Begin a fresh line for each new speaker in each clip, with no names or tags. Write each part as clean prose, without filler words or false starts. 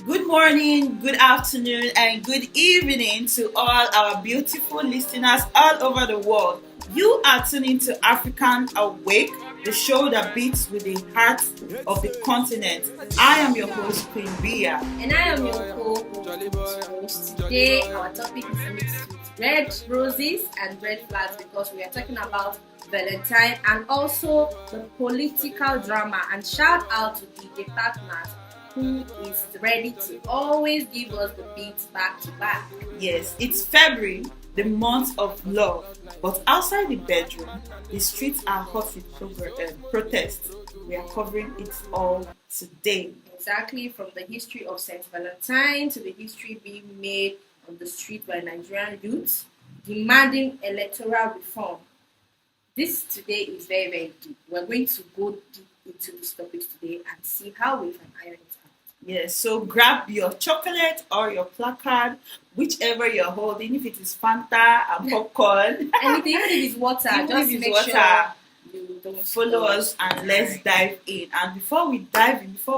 Good morning, good afternoon, and good evening to all our beautiful listeners all over the world. You are tuning to African Awake, the show that beats with the heart of the continent. I am your host, Queen Bia.
And I am your co-host. Today, our topic is mixed with red roses and red flags because we are talking about Valentine and also the political drama. And shout out to DJ Partners who is ready to always give us the beats back to back.
Yes, it's February, the month of love, but outside the bedroom, the streets are hot with protests. We are covering it all today.
Exactly, from the history of Saint Valentine to the history being made on the street by Nigerian youths demanding electoral reform. This today is very, very deep. We're going to go deep into this topic today and see how we can iron it out.
Yes, so grab your chocolate or your placard, whichever you're holding, if it is Fanta and popcorn.
Anything, even if it's water,
Even
just
if it's
make
water,
sure you don't
follow us and let's dive in. And before we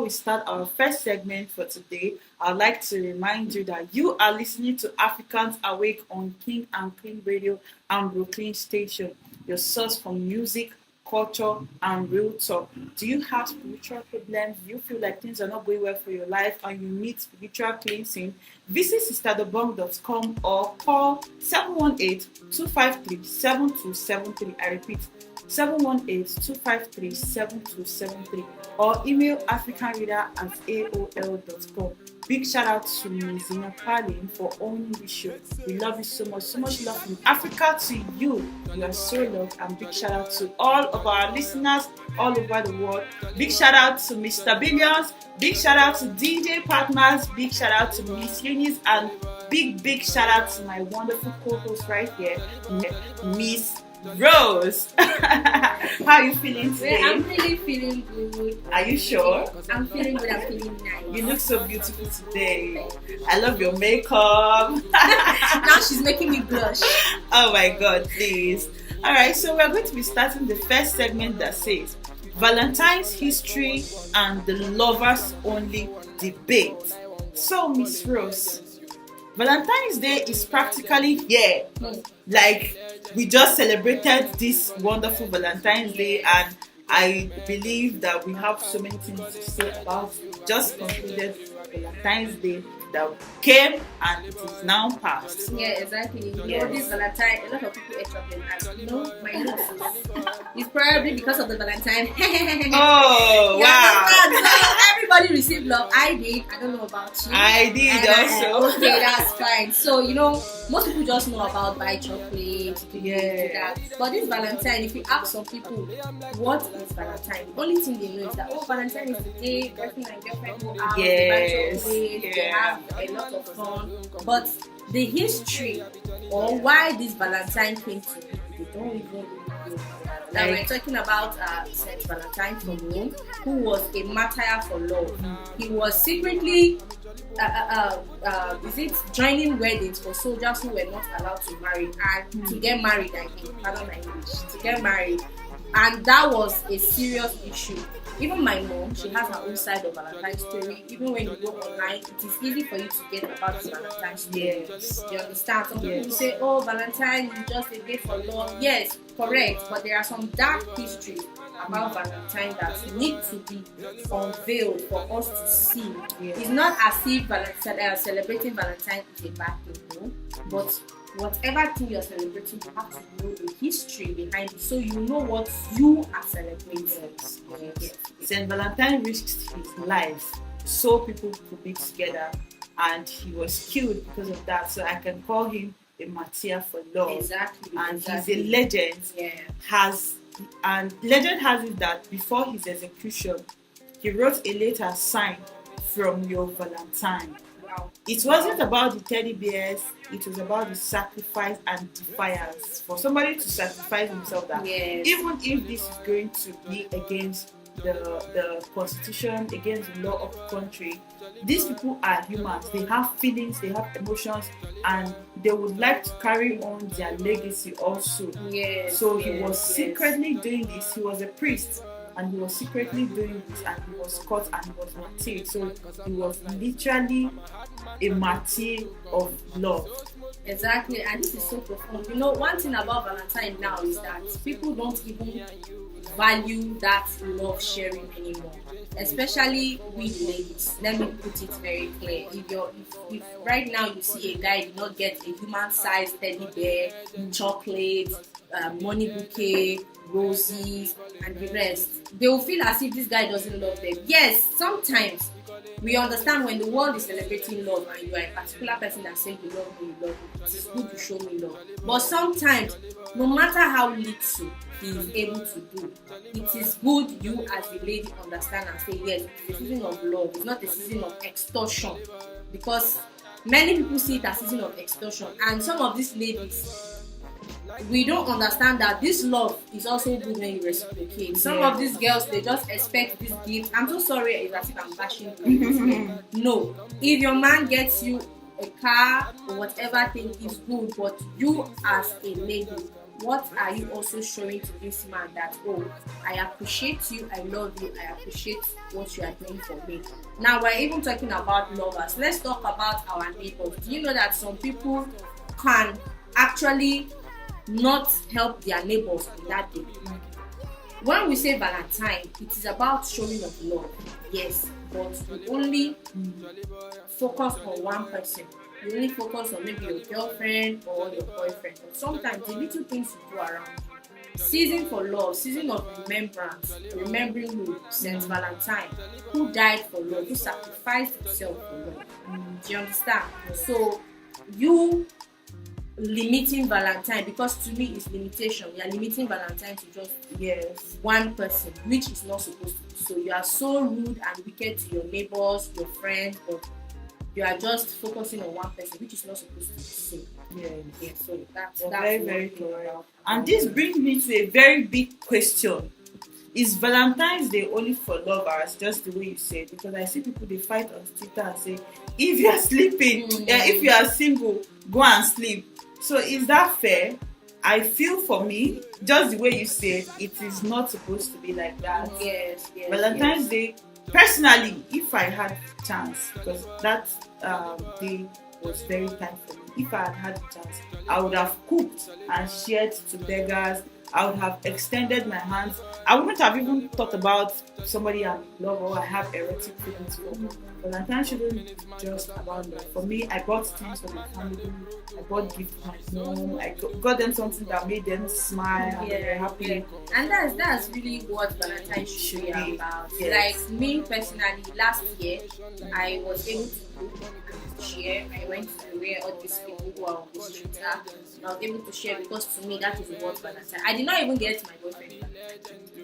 start our first segment for today, I'd like to remind you that you are listening to Africans Awake on King and Queen Radio and Brooklyn Station, your source for music, culture, and real talk. Do you have spiritual problems? Do you feel like things are not going well for your life and you need spiritual cleansing? Visit sisterdebong.com or call 718-253-7273. I repeat, 718-253-7273 or email africanreader@aol.com. Big shout out to Ms. Zina Palin for owning this show. We love you so much love from Africa to you. You are so loved, and big shout out to all of our listeners all over the world. Big shout out to Mr. Billions, big shout out to DJ Partners, big shout out to Miss Eunice, and big shout out to my wonderful co-host right here, Miss Rose. How are you feeling today?
Well, I'm really feeling good.
Are you sure?
I'm feeling good. I'm feeling nice.
You look so beautiful today. I love your makeup.
Now she's making me blush.
Oh my God, please. Alright, so we're going to be starting the first segment that says Valentine's history and the lovers only debate. So, Miss Rose, Valentine's Day is practically here. Like, we just celebrated this wonderful Valentine's Day, and I believe that we have so many things to say about just concluded Valentine's Day that came and it is now past.
Yeah, exactly. You know, this Valentine, a lot of people ate chocolate. And you know, my nose is probably because of the Valentine.
Oh, wow.
So everybody received love. I did. I don't know about you.
I did also.
Okay, that's fine. So, you know, most people just know about buy chocolate, do that. But this Valentine, if you ask some people, what is Valentine? The only thing they know is that, oh, Valentine is the day boyfriend and girlfriend go out, they buy chocolate, they have a lot of fun. But the history or why this Valentine came to be, they don't even know. Now we're talking about Saint Valentine from Rome, who was a martyr for love. He was secretly joining weddings for soldiers who were not allowed to marry and to get married. I mean, pardon my English, to get married, and that was a serious issue. Even my mom, she has her own side of Valentine's story. Even when you go online, it is easy for you to get about this Valentine's story.
Yes.
You understand? Some people say, oh, Valentine is just a day for love. Yes, correct. But there are some dark histories about Valentine that need to be unveiled for us to see.
Yes.
It's not as if celebrating Valentine is a bad thing, no? But whatever thing you're celebrating, you have to know the history behind it so you know what you are celebrating.
Yes. Saint Valentine risked his life so people could be together, and he was killed because of that. So I can call him a martyr for love.
Exactly.
And he's a legend. Legend has it that before his execution, he wrote a letter signed "From your Valentine." It wasn't about the teddy bears, it was about the sacrifice and defiance. For somebody to sacrifice himself, that even if this is going to be against the constitution, against the law of the country, these people are humans. They have feelings, they have emotions, and they would like to carry on their legacy also. So he was secretly doing this. He was a priest, and he was secretly doing this, and he was caught and he was martyred. So he was literally a martyr of love.
Exactly, and this is so profound. You know, one thing about Valentine now is that people don't even value that love sharing anymore, especially with ladies. Let me put it very clear. If right now you see a guy did not get a human-sized teddy bear, chocolate, money bouquet, roses, and the rest, they will feel as if this guy doesn't love them. Yes, sometimes we understand when the world is celebrating love and you are a particular person that says you love me, it is good to show me love. But sometimes, no matter how little he is able to do, it is good you as a lady understand and say, yes, it's a season of love. It's not a season of extortion. Because many people see it as a season of extortion. And some of these ladies, we don't understand that this love is also good when you reciprocate. Some of these girls, they just expect this gift. I'm so sorry, it's as if I'm bashing you. No, if your man gets you a car or whatever thing is good, but you as a lady, what are you also showing to this man that, oh, I appreciate you, I love you, I appreciate what you are doing for me. Now we're even talking about lovers. Let's talk about our neighbors. Do you know that some people can actually not help their neighbors in that day? When we say Valentine, it is about showing of love, yes, but we only focus on one person. You only focus on maybe your girlfriend or your boyfriend. But sometimes the little things you do around. Season for love, season of remembrance, remembering who, Saint Valentine, who died for love, who sacrificed himself for love. Do you understand? So you limiting Valentine, because to me it's limitation. You are limiting Valentine to just one person, which is not supposed to be. So you are so rude and wicked to your neighbors, your friends, but you are just focusing on one person, which is not supposed to be so. So that's
very, very clear. And this brings me to a very big question. Is Valentine's Day only for lovers, just the way you said? Because I see people, they fight on Twitter and say, if you are sleeping, if you are single, go and sleep. So is that fair? I feel for me, just the way you said, it is not supposed to be like that.
Yes.
Valentine's Day, personally, if I had chance, because that day was very kind for me. If I had a chance, I would have cooked and shared to beggars. I would have extended my hands. I wouldn't have even thought about somebody I love or I have erotic feelings for. Valentine's shouldn't just about love. For me, I bought things for my family. I bought gifts for my mom. I got them something that made them smile and they were happy.
And that's really what Valentine's should be about. Like me personally, last year I was able to share. I went to where all these people who are on the street are. I was able to share because to me that is what Valentine. I did not even get my boyfriend.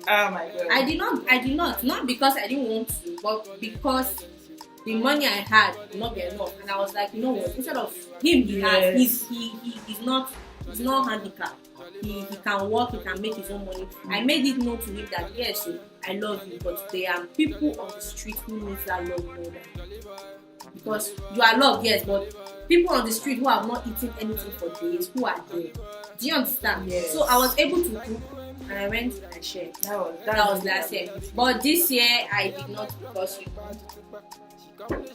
Oh my god.
I did not because I didn't want to, but because the money I had did not be enough. And I was like, you know what, instead of him he's not handicapped. He can work, he can make his own money. I made it known to him that yes, so I love you, but there are people on the street who need that love more than you. Because you are loved, yes, but people on the street who have not eaten anything for days, who are there. Do you understand?
Yes.
So I was able to cook and I went and I shared. That was last year. But this year I did not, because you know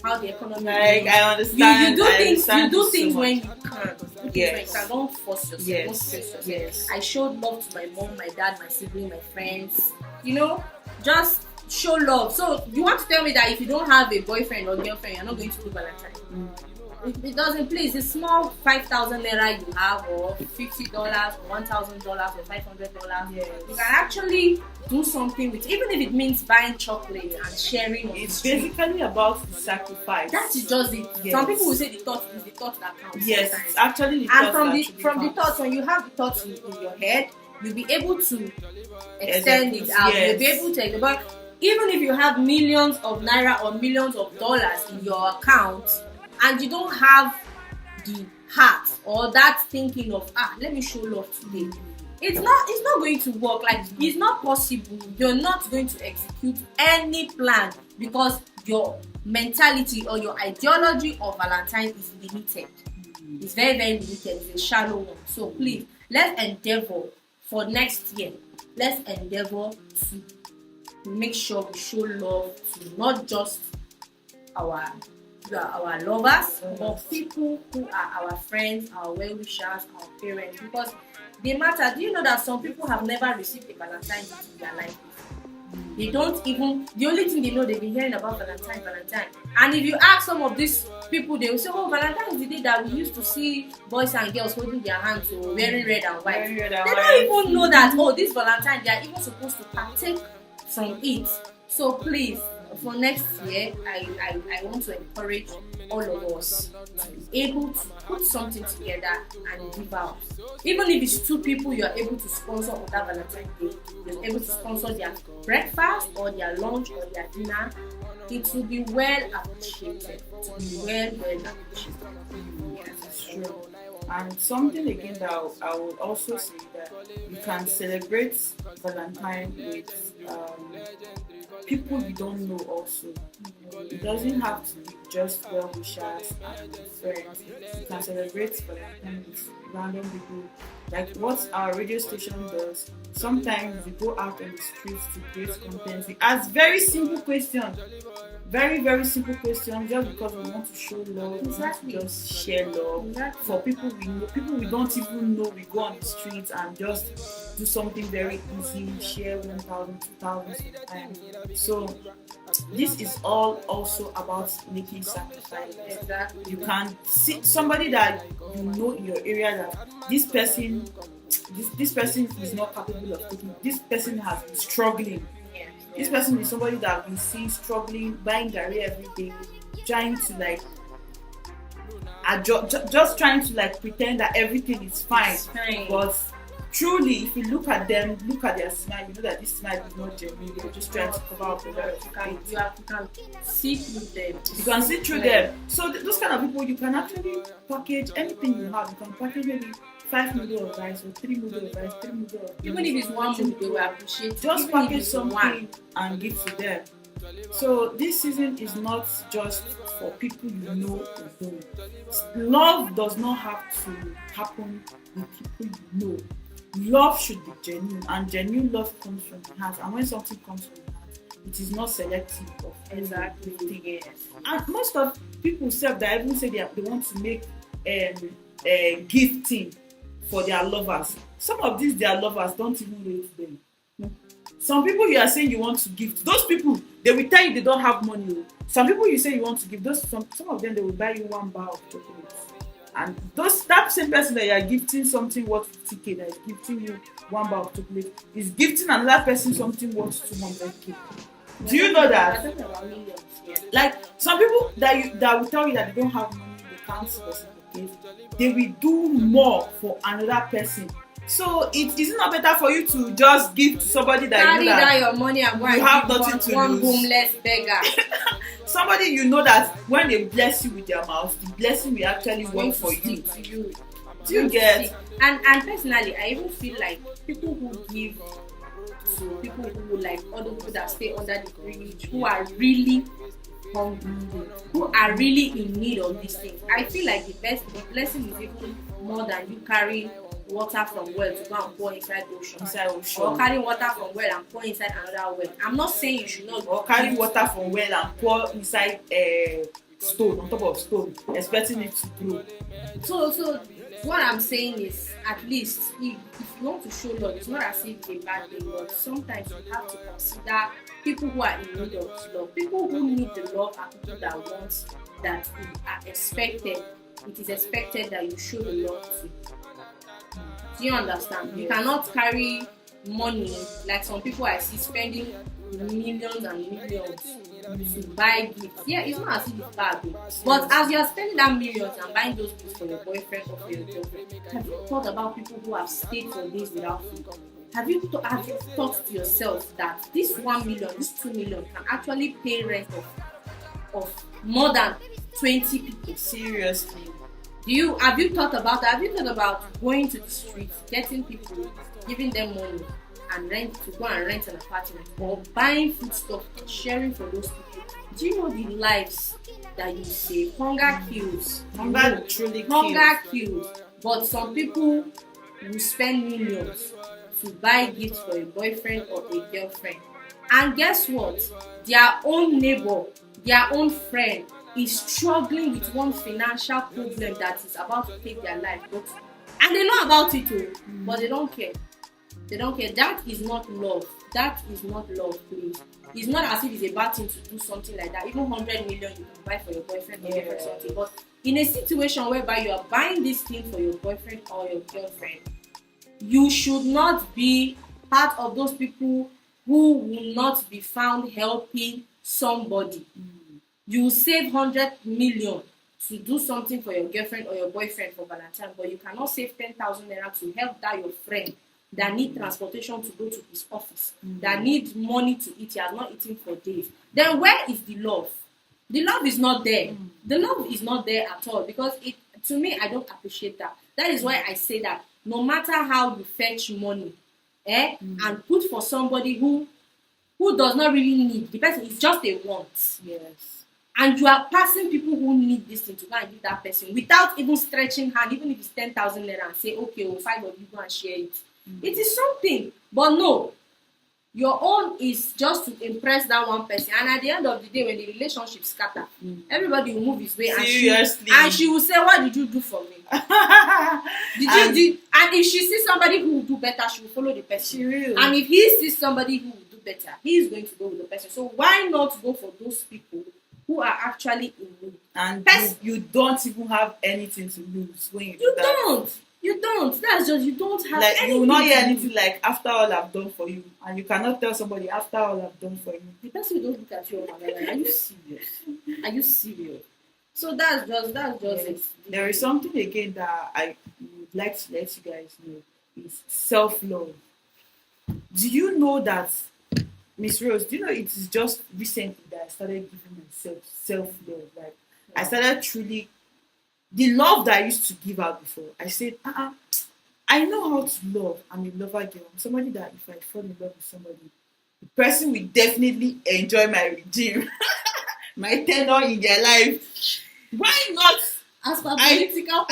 how the economy
is. I understand.
You do things when you can.
Yes.
Don't force yourself.
Yes.
Don't stress yourself.
Yes.
I showed love to my mom, my dad, my sibling, my friends. You know, just show love. So you want to tell me that if you don't have a boyfriend or girlfriend, you're not going to do Valentine? It doesn't, please. The small 5,000 naira you have, or $50, or $1,000, or $500, you can actually do something with, even if it means buying chocolate and sharing.
It's basically about the sacrifice.
That is just it. Yes. Some people will say the thought is the thought that counts.
Yes,
sometimes.
it's actually the
and
thought.
from the thoughts, when you have the thoughts in your head, you'll be able to extend it out.
Yes.
You'll be able to, but even if you have millions of naira or millions of dollars in your account, and you don't have the heart or that thinking of let me show love today, it's not going to work. Like, it's not possible. You're not going to execute any plan because your mentality or your ideology of Valentine is limited. It's very, very limited. It's a shallow one. So please, let's endeavor for next year let's endeavor to make sure we show love to not just our lovers, but people who are our friends, our well-wishers, our parents, because they matter. Do you know that some people have never received a Valentine's gift in their life? They don't even, the only thing they know, they've been hearing about Valentine. And if you ask some of these people, they will say, oh, Valentine is the day that we used to see boys and girls holding their hands, so wearing red and white. They don't even know that, oh, this Valentine, they are even supposed to partake from it. So please, for next year, I want to encourage all of us to be able to put something together and give out. Even if it's 2 people you are able to sponsor on that Valentine's Day, you're able to sponsor their breakfast or their lunch or their dinner, it will be well appreciated. It will be well appreciated.
Yes, it's true. And something again that I would also say that you can celebrate Valentine with people you don't know also. It doesn't have to be just well-wishers and friends. You can celebrate Valentine with random people. Like what our radio station does, sometimes we go out on the streets to create content. We ask very simple questions. Very, very simple questions just because we want to show love,
Exactly.
just share love.
Exactly.
For people we know, people we don't even know, we go on the streets and just do something very easy, share 1,000, 2,000 sometimes. So this is all also about making sacrifices.
Exactly.
You can see somebody that you know in your area that this person is not capable of taking. This person has been struggling. This person is somebody that we see struggling, buying garri every day, trying to like just trying to like pretend that everything is fine. But truly, if you look at them, look at their smile, you know that this smile is not genuine. They're just trying to cover up the rest.
You can see through them.
You can see through them. So those kind of people, you can actually package anything you have. You can package maybe 5 noodles of rice or 3 noodles of rice, 3 noodles of rice.
Even if it's 1 noodle, they will appreciate it.
Just package something and give to them. So this season is not just for people you know or don't. Love does not have to happen with people you know. Love should be genuine, and genuine love comes from the heart. And when something comes from the heart, it is not selective of
Exactly. Yes.
And most of people that even say they want to make gifting for their lovers. Some of these their lovers don't even rate them. Some people you are saying you want to give, those people they will tell you they don't have money. Some people you say you want to give, some of them they will buy you 1 bar of chocolates. And that same person that you are gifting something worth 50k, that is gifting you 1 bar of chocolate, is gifting another person something worth 200k. Do you know that?
I don't know about millions. Yeah.
Like some people that will tell you that they don't have money, they can't specificate, they will do more for another person. So is it not better for you to just give to somebody that
Carry
you know that
down your money and go and
have
give
nothing to
one
lose?
homeless beggar.
Somebody you know that when they bless you with their mouth, the blessing will actually work for you. Do you get?
And personally, I even feel like people who give to people who like other people that stay under the bridge, who are really hungry, who are really in need of these things, I feel like the blessing is even more than you carrying water from well to go and pour inside ocean. Or carrying water from well and pour inside another well. I'm not saying you should not.
Or carry water from well and pour inside stone, on top of stone, expecting it to grow.
So what I'm saying is, at least if you want to show love, it's not as if it's a bad thing, but sometimes you have to consider people who are in need of love. People who need the love are people that want, that are expected. It is expected that you show the love to. Do you understand? You cannot carry money like some people I see spending millions and millions to buy gifts. Yeah, it's not as if it's bad though. But as you are spending that millions and buying those gifts for your boyfriend or for your girlfriend, have you thought about people who have stayed for days without food? Have you thought to yourself that this 1 million, this 2 million can actually pay rent of more than 20 people?
Seriously.
Have you thought about that? Have you thought about going to the streets, getting people, giving them money and go and rent an apartment, or buying food stuff and sharing for those people? Do you know the lives that you save? Hunger kills.
Hunger truly kills.
Hunger kills. But some people will spend millions to buy gifts for a boyfriend or a girlfriend. And guess what? Their own neighbor, their own friend is struggling with one financial problem that is about to take their life. And they know about it too, but they don't care. They don't care. That is not love. That is not love, please. It's not as if it's a bad thing to do something like that. Even 100 million you can buy for your boyfriend or girlfriend something. But in a situation whereby you are buying this thing for your boyfriend or your girlfriend, you should not be part of those people who will not be found helping somebody. You save 100 million to do something for your girlfriend or your boyfriend for Valentine, but you cannot save 10,000 naira to help that your friend that need transportation to go to his office, that need money to eat. He has not eaten for days. Then where is the love? The love is not there. The love is not there at all, because to me, I don't appreciate that. That is why I say that no matter how you fetch money and put for somebody who does not really need, the person is just a want.
Yes.
And you are passing people who need this thing to go and give that person without even stretching hand, even if it's 10,000 naira, and say, okay, well, 5 of you go and share it. It is something. But no, your own is just to impress that one person. And at the end of the day, when the relationship scatter, everybody will move his way. And she will say, what did you do for me? And if she sees somebody who will do better, she will follow the person.
She will.
And if he sees somebody who will do better, he is going to go with the person. So why not go for those people who are actually in need?
And you don't even have anything to lose when you do that.
You don't. That's just, you don't have
like
anything.
You will not hear anything like, after all I've done for you. And you cannot tell somebody, after all I've done for you.
The person will just look at you and be like, are you serious? Are you serious? So that's just it.
There is something again that I would like to let you guys know, is self-love. Do you know that, Miss Rose, do you know it is just recently that I started giving myself self-love? Like, I started truly, the love that I used to give out before, I said, I know how to love. I'm a lover girl. I'm somebody that if I fall in love with somebody, the person will definitely enjoy my regime, my tenure in their life. Why not?
As for political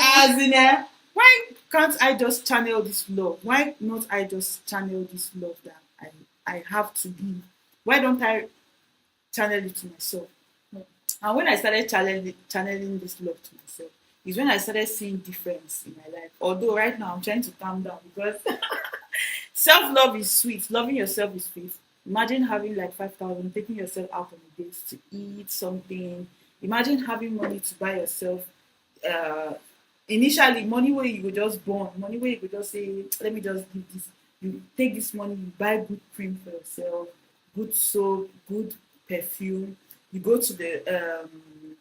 why can't I just channel this love? Why not I just channel this love that I have to give? Why don't I channel it to myself? And when I started channeling this love to myself, is when I started seeing difference in my life. Although right now I'm trying to calm down, because self-love is sweet. Loving yourself is sweet. Imagine having like 5,000, taking yourself out on a date to eat something. Imagine having money to buy yourself. Initially, money where you could just burn, money where you could just say, let me just give this. You take this money, you buy good cream for yourself, good soap, good perfume. You go to the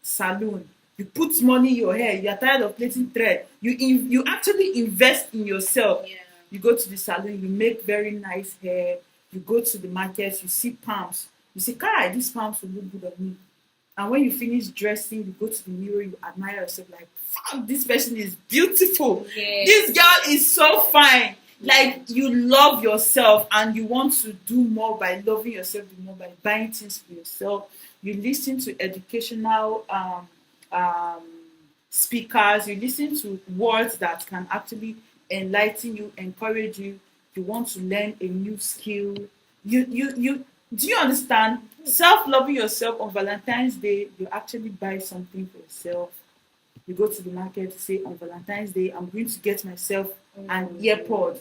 salon. You put money in your hair. You are tired of plaiting thread. You actually invest in yourself.
Yeah.
You go to the salon. You make very nice hair. You go to the market. You see palms. You say, "Kai, these palms will look good on me." And when you finish dressing, you go to the mirror. You admire yourself. Like, "Fuck, this person is beautiful.
Yes.
This girl is so fine." Like, you love yourself, and you want to do more by loving yourself, do more by buying things for yourself. You listen to educational speakers. You listen to words that can actually enlighten you, encourage you. You want to learn a new skill. You do you understand? Self-loving yourself on Valentine's Day, you actually buy something for yourself. You go to the market to say, on Valentine's Day, I'm going to get myself an earpod.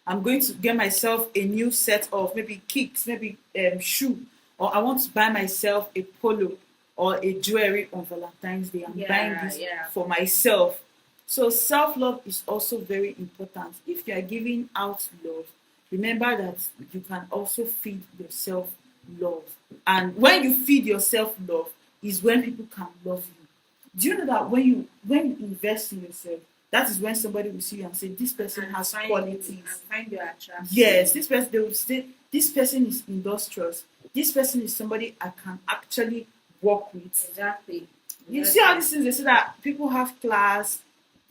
I'm going to get myself a new set of maybe kicks, maybe shoe, or I want to buy myself a polo or a jewelry on Valentine's Day. I'm buying this for myself. So self-love is also very important. If you are giving out love, remember that you can also feed yourself love. And when you feed yourself love is when people can love you. Do you know that when you invest in yourself, that is when somebody will see you and say, this person has qualities.
And find your attraction.
Yes, this person, they will say, this person is industrious. This person is somebody I can actually work with.
Exactly.
You see all these things, they say that people have class,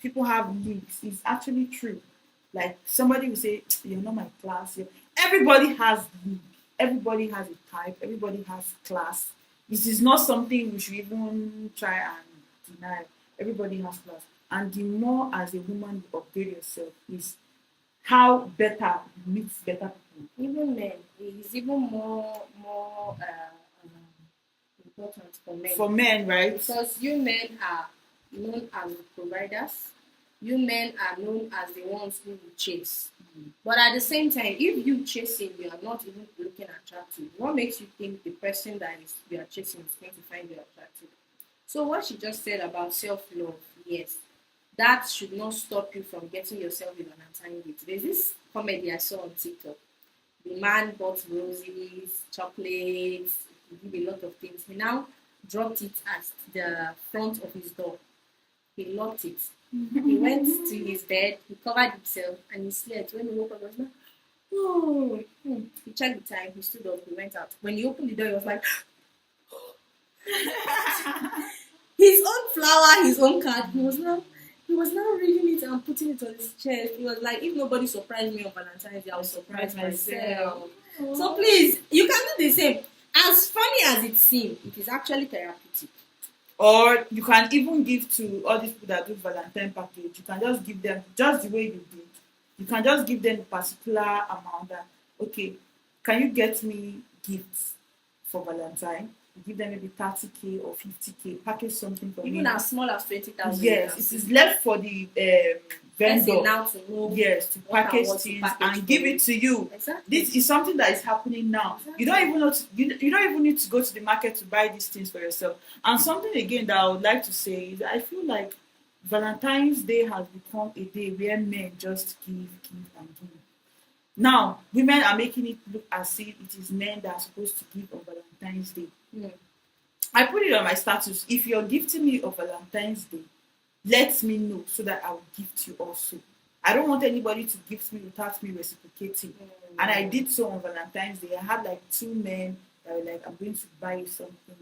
people have leagues. It's actually true. Like, somebody will say, you're not my class. Everybody has league. Everybody has a type. Everybody has class. This is not something we should even try and deny. Everybody has class. And the more as a woman you upgrade yourself is how better meets better people.
Even men, it's even more important for men.
For men, right?
Because you men are known as the providers. You men are known as the ones who will chase. But at the same time, if you chasing, you are not even looking attractive. What makes you think the person that is you are chasing is going to find you attractive? So what she just said about self-love, yes, that should not stop you from getting yourself a Valentine gift. There's this comedy I saw on TikTok. The man bought roses, chocolates, he did a lot of things. He now dropped it at the front of his door. He locked it. He went to his bed, he covered himself, and he slept. When he woke up, he was like, oh. He checked the time, he stood up, he went out. When he opened the door, he was like, his own flower, his own card. He was now reading it and putting it on his chest. He was like, if nobody surprised me on Valentine's Day, I'll surprise myself. So please, you can do the same. As funny as it seems, it is actually therapeutic.
Or you can even give to all these people that do Valentine package. You can just give them just the way you did. You can just give them a particular amount that, okay, can you get me gifts for Valentine? You give them maybe 30K or 50K, package something for me.
Even as small as 20,000.
Yes, it is left for the vendor.
Now to know
to package things and give it to you.
Exactly.
This is something that is happening now. Exactly. You don't even know you don't even need to go to the market to buy these things for yourself. And something again that I would like to say is I feel like Valentine's Day has become a day where men just give and give. Now, women are making it look as if it is men that are supposed to give on Valentine's Day. I put it on my status. If you're gifting me on Valentine's Day, let me know so that I will gift you also. I don't want anybody to gift me without me reciprocating. And I did so on Valentine's Day. I had like 2 men that were like, I'm going to buy you something.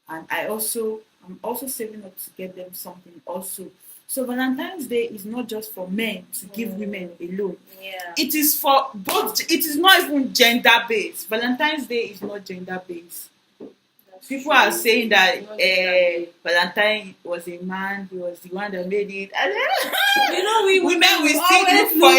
And I'm also saving up to get them something also. So Valentine's Day is not just for men to give women alone.
Yeah.
It is for both. It is not even gender based. Valentine's Day is not gender based. People are saying that Valentine was a man, he was the one that made it. And women will still look for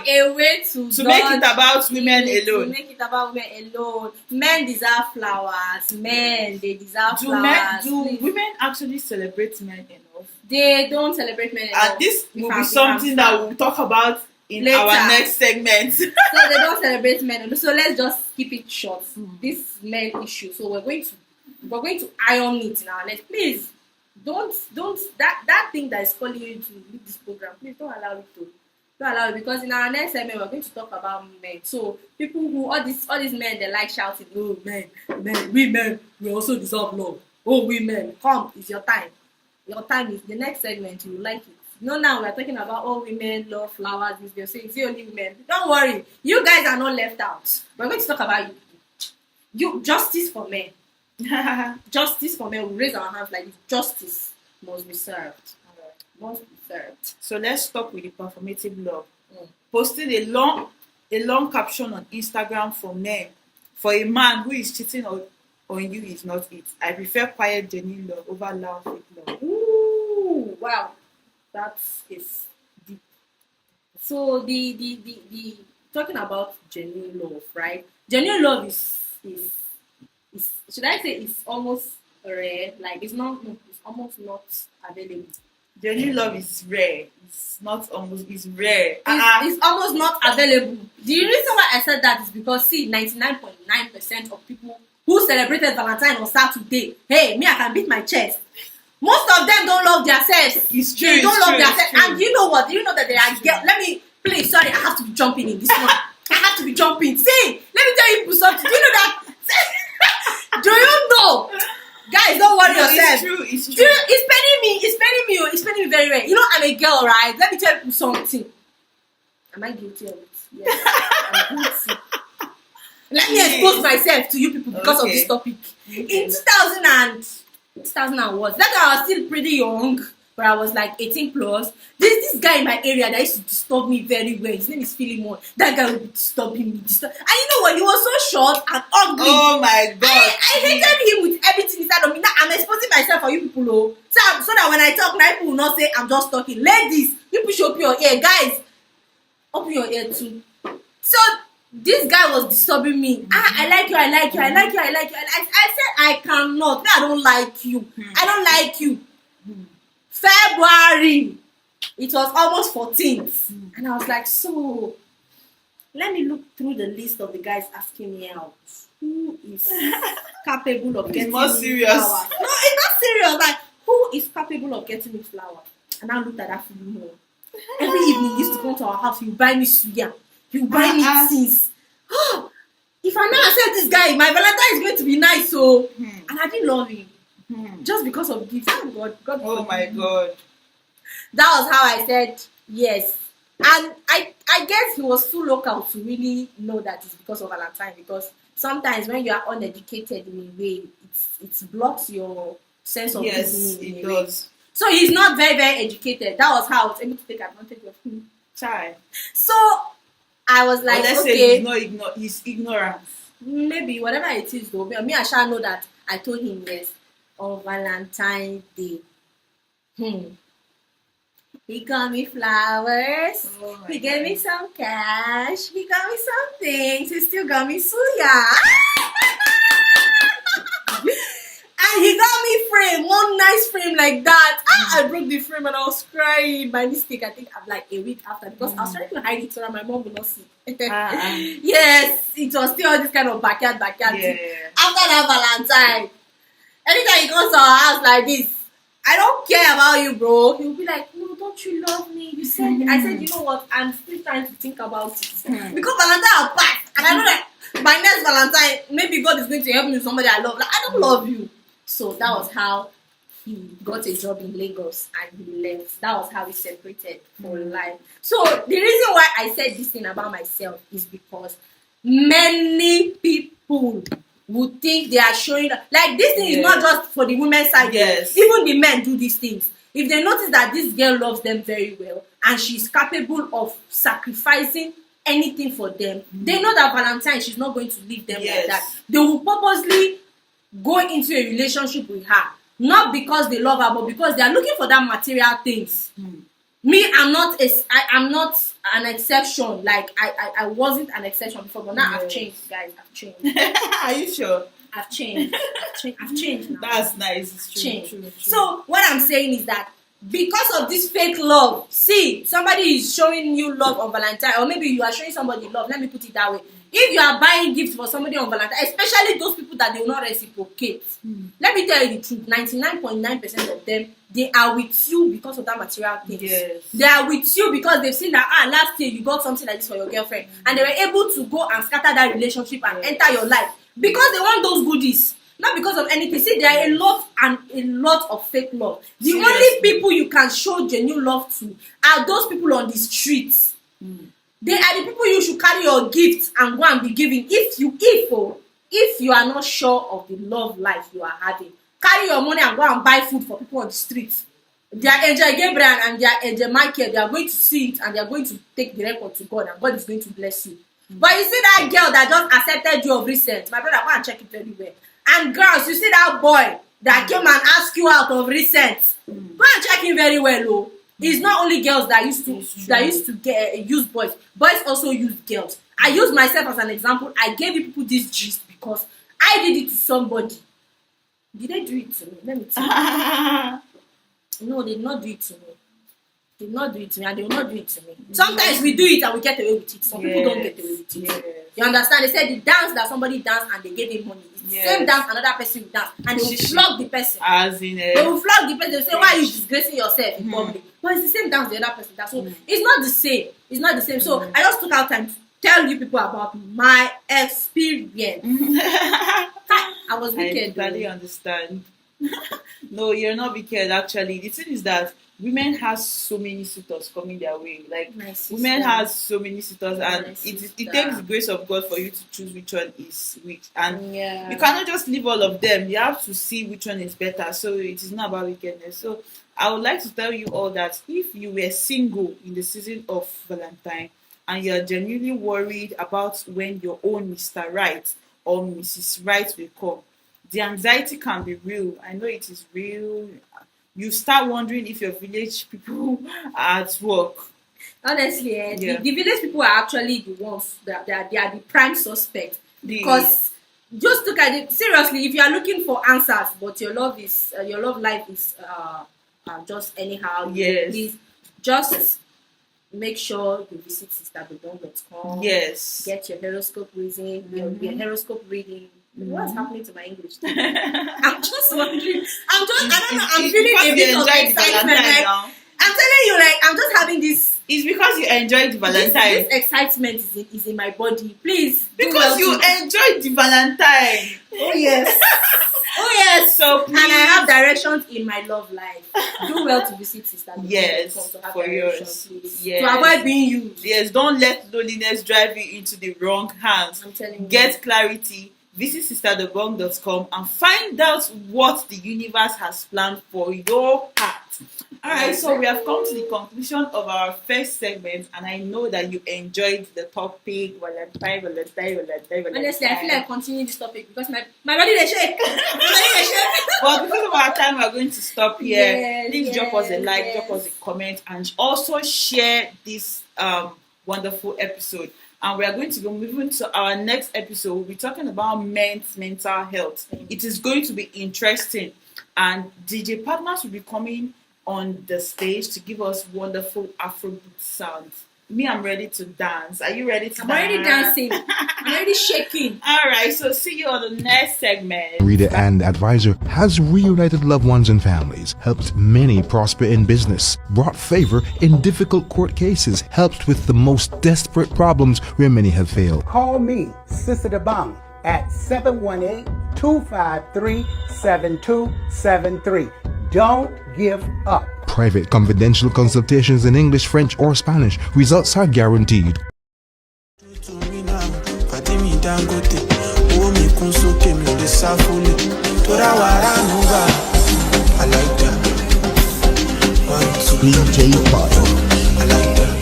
a way to make it about women alone.
To make it about women alone. Men deserve flowers. Men, they deserve flowers.
Do women actually celebrate men enough?
They don't celebrate men enough.
And this will be something that we'll talk about in later. Our next segment.
So they don't celebrate men enough. So let's just keep it short. This men issue. So we're going to iron it in our next. Please don't that thing that is calling you to leave this program. Please don't allow it because in our next segment we're going to talk about men. So people who all these men, they like shouting, oh men, we also deserve love. Oh women, come, it's your time. Your time is the next segment. You will like it. Now we're talking about all women love flowers. They're saying it's only women. Don't worry, you guys are not left out. We're going to talk about you. Justice for men. Justice for men. We raise our hands like this. Justice must be served. Must be served.
So let's stop with the performative love. Posting a long caption on Instagram for men. For a man who is cheating on you is not it. I prefer quiet, genuine love over loud, fake love.
Ooh, wow, that is deep. So the talking about genuine love, right? Genuine love is should I say it's almost rare? Like it's almost not available.
Genuine love is rare. It's rare.
It's almost not available. The reason why I said that is because 99.9% of people who celebrated Valentine on Saturday, hey, me, I can beat my chest. Most of them don't love themselves.
It's true.
They don't love themselves. And you know what? Do you know that they are girls? Let me, please, sorry, I have to be jumping in this one. I have to be jumping. See, let me tell you something. Do you know that? Do you know? Guys, don't worry yourself.
It's true.
It's paining me very well. You know, I'm a girl, right? Let me tell you something. Am I guilty of it? Yes, I'm guilty. Let me expose myself to you people because of this topic. In 2000 what? That I was still pretty young, but I was like 18 plus. This guy in my area that used to disturb me very well. His name is Philemon. That guy would be disturbing me. And you know what? He was so short and ugly.
Oh my God.
I hated him with everything inside of me. Now I'm exposing myself for you people, oh. So that when I talk, now people will not say I'm just talking. Ladies, you push up your ear, guys. open your ear too. So this guy was disturbing me. I like you, I like you, I like you, I like you. I said I cannot. I don't like you. I don't like you. February. It was almost 14th. And I was like, so let me look through the list of the guys asking me out. Who is capable of getting
more
me
serious.
flowers? No, it's not serious. Like, who is capable of getting me flowers? And I looked at that film. Every evening, he used to come to our house. He would buy me suya. He would buy me things. If I now accept this guy, my Valentine is going to be nice. So, and I didn't love him just because of gifts. Oh God.
Oh my God.
That was how I said yes. And I guess he was too local to really know that it's because of Valentine. Because sometimes when you are uneducated in a way, it blocks your sense of reasoning in a way. So he's not very, very educated. That was how I was able to take advantage of him.
Child.
So I was like,
let's
okay.
say he's ignorant.
Maybe whatever it is though. Me, I shall know that I told him yes on Valentine's Day. He got me flowers. He gave me some cash. He got me some things. He still got me suya. And he got me frame, one nice frame like that. I broke the frame and I was crying by mistake. I think I'm like a week after because I was trying to hide it so that my mom would not see. Yes, it was still this kind of backyard thing. After that Valentine, anytime he comes to our house like this, I don't care about you, bro. He'll be like, no, don't you love me? You said I said, you know what? I'm still trying to think about it. Because Valentine will pass. And I know that by next Valentine, maybe God is going to help me with somebody I love. Like, I don't love you. So that was how he got a job in Lagos and he left. That was how we separated for life. So the reason why I said this thing about myself is because many people would think they are showing like this thing is not just for the women's side.
Yes.
Even the men do these things. If they notice that this girl loves them very well and she's capable of sacrificing anything for them, they know that Valentine, she's not going to leave them like that. They will purposely go into a relationship with her, not because they love her, but because they are looking for that material things. Me, I'm not an exception. Like I wasn't an exception before, but now I've changed, guys. I've changed.
Are you sure?
I've changed. I've changed now.
That's nice. It's true, true.
So what I'm saying is that because of this fake love, see, somebody is showing you love on Valentine, or maybe you are showing somebody love. Let me put it that way. If you are buying gifts for somebody on Valentine, especially those people that they will not reciprocate, let me tell you the truth, 99.9% of them, they are with you because of that material things.
Yes.
They are with you because they've seen that last year you got something like this for your girlfriend, and they were able to go and scatter that relationship and enter your life because they want those goodies, not because of anything. See, there are a lot of fake love. The only people you can show genuine love to are those people on the streets. They are the people you should carry your gifts and go and be giving. If you are not sure of the love life you are having, carry your money and go and buy food for people on the streets. Their Angel Gabriel and their Angel Michael, they are going to see it and they are going to take the record to God, and God is going to bless you. But you see that girl that just accepted you of recent, my brother, go and check it very well. And girls, you see that boy that came and asked you out of recent, go and check him very well, oh. It's not only girls that used to use boys. Boys also use girls. I use myself as an example. I gave you people this gist because I did it to somebody. Did they do it to me? Let me tell you. No, they did not do it to me. They did not do it to me, and they will not do it to me. Sometimes we do it and we get away with it. Some people don't get away with it. You understand? They said the dance that somebody danced and they gave him money. It's the same dance another person will dance, and they will flog the person. They will flog the person. They will say, why are you disgracing yourself in public? But it's the same dance the other person does. So it's not the same. It's not the same. So I just took out time to tell you people about my experience. I was wicked.
I totally understand. No, you're not wicked actually. The thing is that women has so many suitors coming their way. Like women has so many suitors, and it takes the grace of God for you to choose which one is which. And you cannot just leave all of them. You have to see which one is better. So it is not about wickedness. So I would like to tell you all that if you were single in the season of Valentine and you're genuinely worried about when your own Mr. Right or Mrs. Right will come, the anxiety can be real. I know it is real. You start wondering if your village people are at work.
Honestly,
Yeah.
the village people are actually the ones that they are the prime suspect, because just look at it seriously. If you are looking for answers, but your love life is just anyhow,
Yes.
please just make sure you visit sisterbebong.com.
Yes.
Get your horoscope reading. Your horoscope reading. What's happening to my English? I'm just wondering. I don't know. I'm feeling a bit of excitement. I'm telling you, like, I'm just having this.
It's because you enjoyed the Valentine.
This excitement is in my body. Please.
Because you enjoyed the Valentine.
Oh yes. Oh yes.
So please.
And I have directions in my love life. Do well to visit sister.
Yes. For yours.
Yes. To avoid being used.
Yes. Don't let loneliness drive you into the wrong hands.
I'm telling you.
Get clarity. Visit sisterbebong.com and find out what the universe has planned for your heart. Alright, so we have come to the conclusion of our first segment, and I know that you enjoyed the topic. Valentine.
Honestly, I feel like continuing this topic because my body they shake.
But because of our time, we are going to stop here.
Yes,
Please drop us a like, drop us a comment, and also share this wonderful episode. And we are going to be moving to our next episode. We'll be talking about men's mental health. It is going to be interesting. And DJ partners will be coming on the stage to give us wonderful Afrobeat sounds. Me, I'm ready to dance. Are you ready to dance?
I'm already dancing. I'm already shaking.
All right, so see you on the next segment.
Reader and advisor has reunited loved ones and families, helped many prosper in business, brought favor in difficult court cases, helped with the most desperate problems where many have failed.
Call me, Sister DeBong, at 718-253-7273. Don't give up.
Private confidential consultations in English, French, or Spanish. Results are guaranteed. DJ Bottle.
I like that.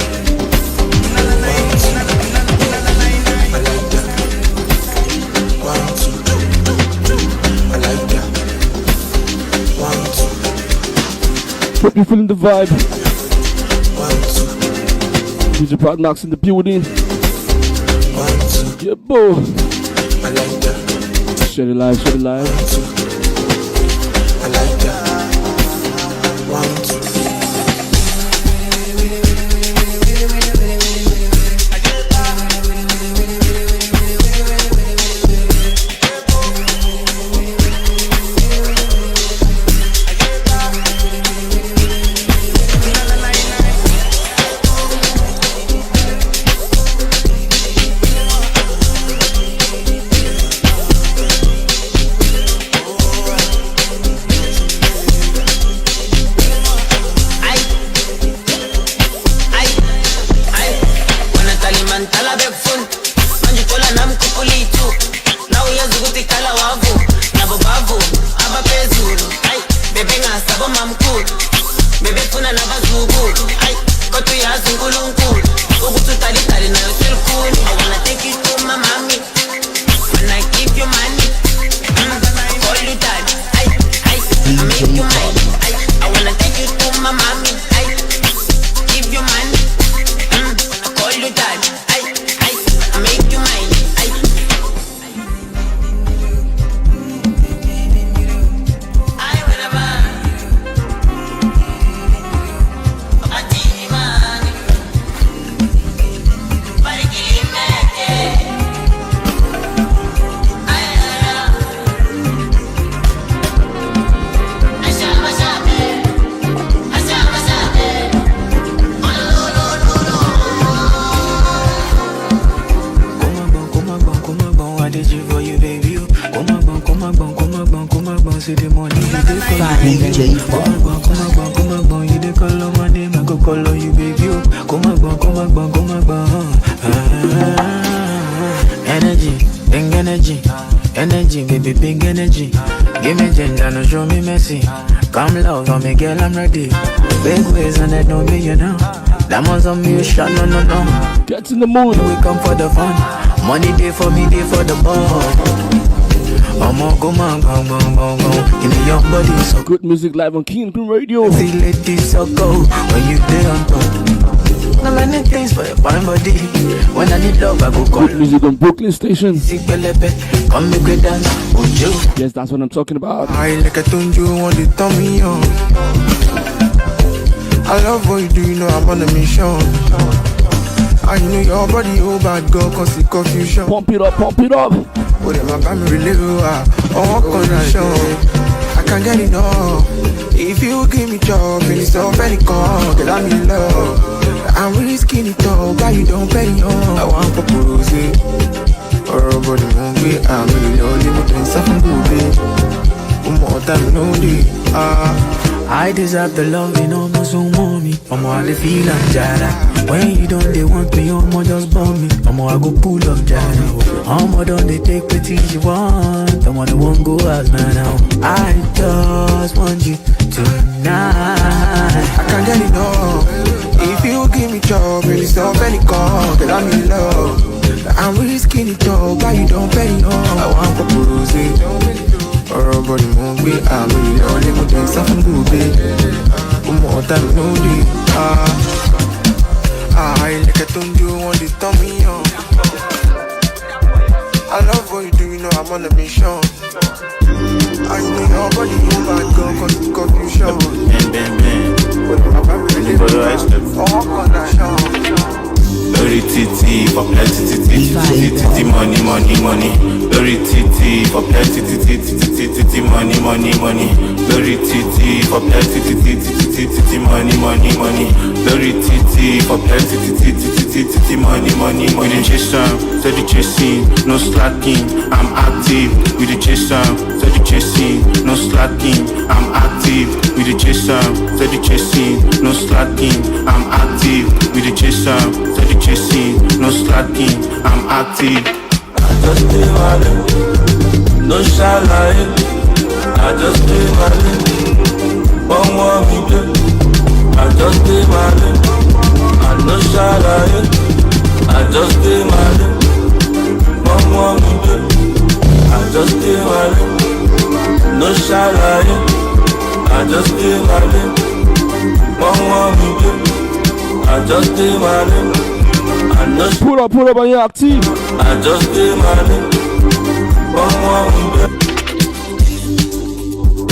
Hope you're feeling the vibe. DJ Pratt Knox in the building. Yeah, boy.
I like that.
Share it live, share it live.
I like that. 1, 2.
Energy, baby, big energy. Give me ginger, no show me messy. Come love on me, girl, I'm ready. Big ways and that know me, you know. Diamonds on me, shot, no.
Get in the mood.
We come for the fun. Money day for me, day for the ball. Go man, go. In the young body, so
good music live on King Radio.
feel it, this so cold when you there on top. No many things for your fine body. When I need love, I go call.
Good music on Brooklyn Station.
Come make we dance, would you?
Yes, that's what I'm talking about.
I like a tunju on the tummy on. I love what you do, you know I'm on a mission. I know your body, oh bad girl, cause the confusion.
Pump it up, pump it up.
But then my family live on condition. I can't get enough. If you give me job, and it's all very cold, cause I'm in love. I'm really skinny tall, why you don't pay me on? I want to propose it. Or body won't be, I'm really lonely, but then something good, one more time, no day.
I deserve the love, you know, no so mommy. I'm all the feel I'm jada. When you don't, they want me, I'm just bomb me. I'm all I go pull up jada. I'm all done, they take the things you want. I'm all the one go out now. I just want you tonight.
I can't get enough. If you give me job, and it's all very cold, cause I'm in love. I'm really skinny tall, why you don't pay me on? I want to propose it. Or body won't be, I'm really lonely, but then something good, babe. One more time, no day. I like a tunju on the tummy on. I love what you do, you know I'm on a mission. I know your body, you bad girl, cause it's confusion. But my family live on condition.
Lori titi for plenty titi money Lori titi for plenty titi money Lori titi for plenty titi money Lori titi for plenty titi money We dey chase am, steady chasing, no slacking. I'm active, we dey chase am, steady chasing, no slacking. I'm active, we dey chase am, steady chasing, no slacking. I'm active, we dey chase am, steady chasing, no slacking. I'm active.
I just stay my no shine. I just stay my one more video. I just stay my I no shine. I just stay my one more video. I just stay my no shine. I just stay my one more video. I just stay my
Pull up on your active.
I just did my one.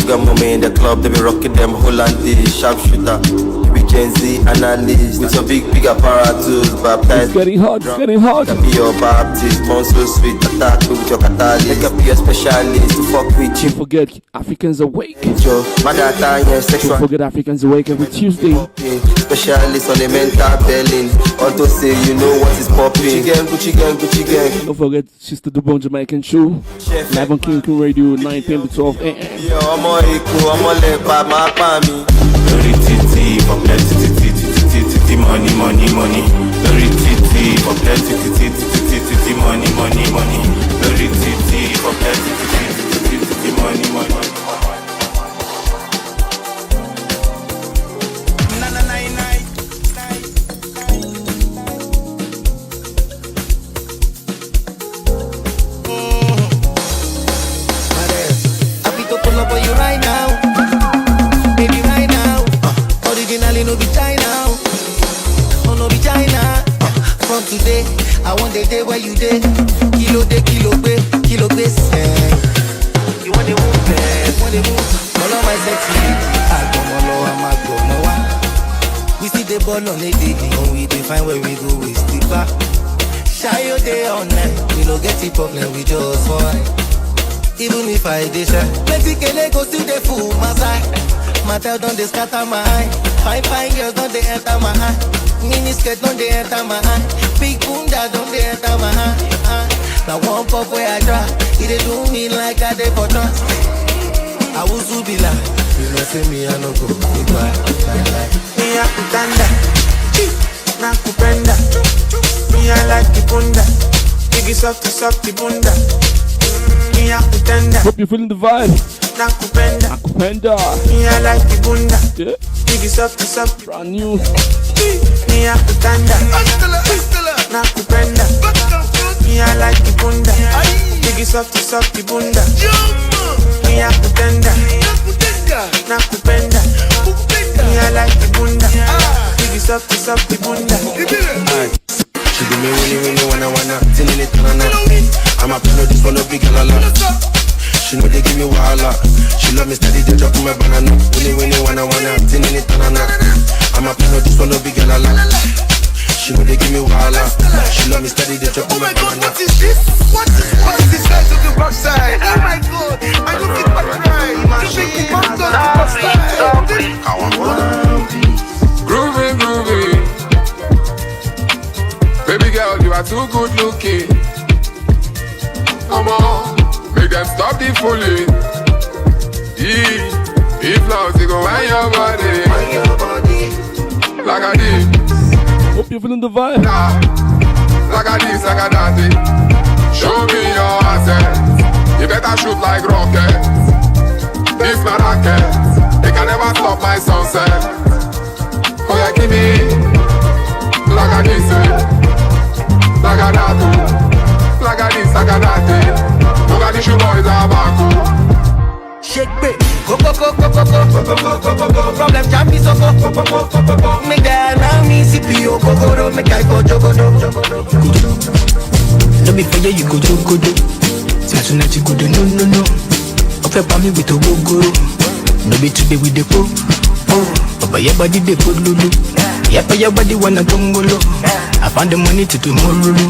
Got mommy in the club, they be rocking them Hollandish sharpshooter. You be Gen Z analyst with some big apparatus, baptized.
It's getting hot, it's getting hot.
Can be your Baptist, mom so sweet, attack me with your catalyst. They can be a specialist to fuck with you.
Don't forget Africans Awake.
Joe, sexual.
Don't forget Africans Awake every Tuesday.
Specialist on the mental belling. Auto say you know what is popping. Gucci gang.
Don't forget Sister Dubon Jamaican Show. Live on King Radio, 9 p.m. to 12 a.m.
Yo, I'm all about my family.
Lori titi for plenty titi money Lori titi for plenty titi money Lori titi for plenty titi money
Today, I want the day where you day. Kilo pay, you want the move, follow my sexy lady. I go molo, we see the ball on the daily. When we define where we go, we stick back. Shy your day all night. We no get the problem, we just fight. Even if I dey shy, plenty kele go still dey fool my side. My tail don't dey scatter my eye. Fine girls don't dey enter my eye. Mini skirt don't dey enter my eye. Big bunda don't dey enter my eye. Now one pop where I try, it dey do me like I dey for trust. I will be like, you know say me I no go goodbye.
Me a kutanda, na kupenda. Me I like the bunda, biggie softy bunda. Me a kutanda.
Hope you're feeling the vibe.
Na kupenda.
Me
I like the bunda,
yeah.
Biggie softy.
Brand new.
Me a kutanda, na kupenda. Me I like the bunda, biggie softy bunda. Me a kutanda, na kupenda. Me I like the bunda, biggie softy bunda. She love me steady, they drop my banana. Winnie, wanna, tin in it, banana. I'm a plan, this one no big girl, she know they give me wahala. She love me steady, they drop my banana.
What is this? What is this guy to the backside? Oh my god, I don't think I cry. You make me come to the backside.
Groovy. Baby girl, you are too good looking. Come on, make them stop the fooling. If not, they go on your body. Like I did.
Hope you're feeling the vibe.
Like I this, like I that. Show me your assets. You better shoot like rockets. This my rocket. They can never stop my sunset. Oh yeah, give me. Like I this, like I that. Like I this, like I that. Look at the shoe boys are back.
Shake it, go. Problem jam me so go. Make that now me CPO go. Make I go jogo.
Let me for you go jogo. Say tonight you go no. Ofe pa me with a go. No be today with the po. But your body they put lulu. Yeah, but your body wanna gongolo. I found the money to do more lulu.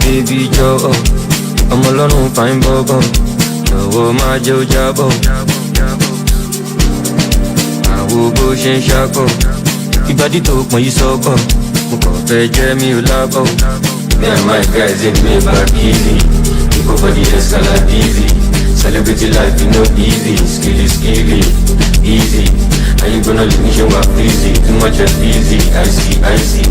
Baby Joe, I'm alone, fine bobo. No, my Joe Jabo. I will go shen shako. Ibadi talk my soko. Mukope Jeremy Ulabo. Me and my guys in me back easy. You go for the escalade easy. Celebrity life, you know easy. Skilly, easy. And you gonna leave me show up easy. Too much of easy, I see.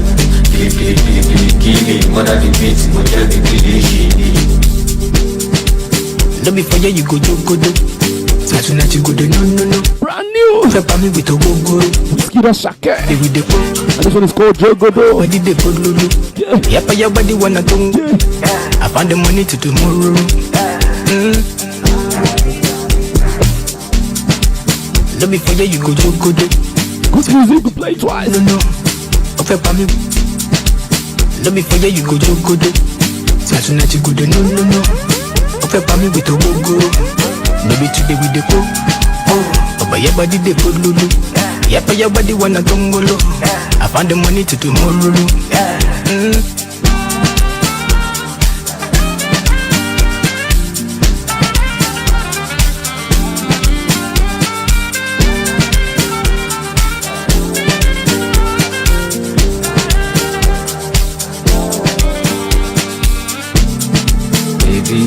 Kili, mother the beat, moja the kili.
Love me for you go jogo. Say tonight you go no.
Brand new.
Ofe pa me with a go.
Whiskey da shake.
They with the po.
And this one is called Jogo.
Body they put lulu. Yeah, but your body wanna tongue. I found the money to tomorrow. Love me for you go jogo.
Good music, we play twice.
No. Ofe pa me. Let me for you go jogo. Say tonight you go no. Ofe pa me with a go. No be today with the po. But your body they put lulu. Yeah, but your body wanna gongolo. I found the money to tomorrow.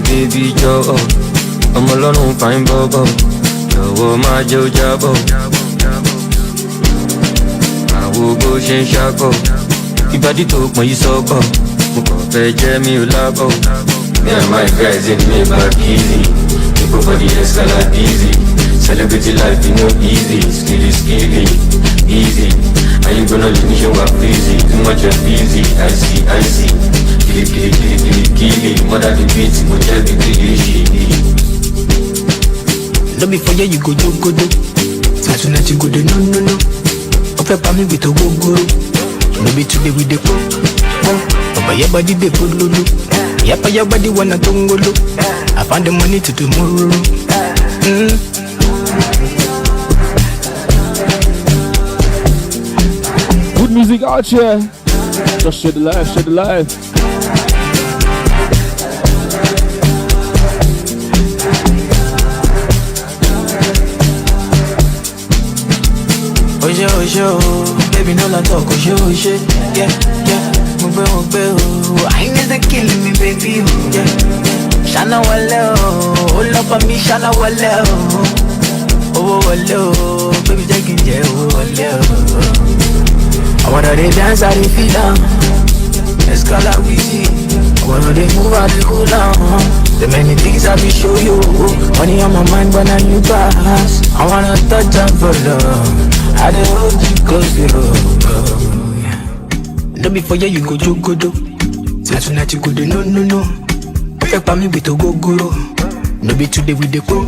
Baby Joe, I'm alone, fine bobo. Joe, my Joe Jabo. I will go shen shako. Ibadi talk my soko. Mukope Jeremy Ulabo. Me and my guys in me back easy. You go for the escalade easy. Celebrity life, you know easy. Skilly, easy. And you gonna leave me show up easy. Too much of easy, I see. Kili, mother the beat, moja the kili.
Love me for you go jogo. Say tonight you go no. Ofe pa me with a go. No be today with the po. But your body they put lulu. Yeah, but your body wanna tongolo. I found the money to tomorrow.
Good music out here. Just share the live.
Ojo, baby no la talk, ojo, yeah. I need the killing me, baby, yeah. Shana wale, hold up on me, Shana wale, oh wale, baby taking jail, oh wale. I wanna they dance, I they feel down. Let's call out easy. I wanna they move, I they cool down. The many things I be show you. Money on my mind, but now you pass. I wanna touch up for love. I dey hold you close to you. Don't be for you go jogo. Say tonight you go no. Pepper me with a go-guru. No be today with the go.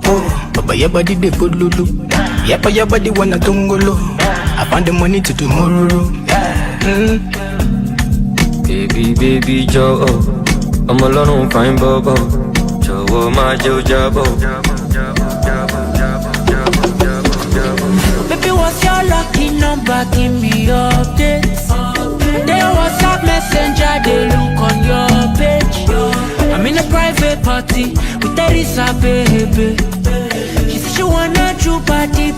Oh, Baba, your body they put lulu. Yapa, your body wanna tongolo. I found the money to tomorrow.
Baby, Joe. I'm alone, fine, Bobo. Joe, my Joe, Jabo.
Baby, what's your lucky number? Give me updates. They WhatsApp messenger, they look on your page. I'm in a private party with Teresa, baby. She said she wanna do party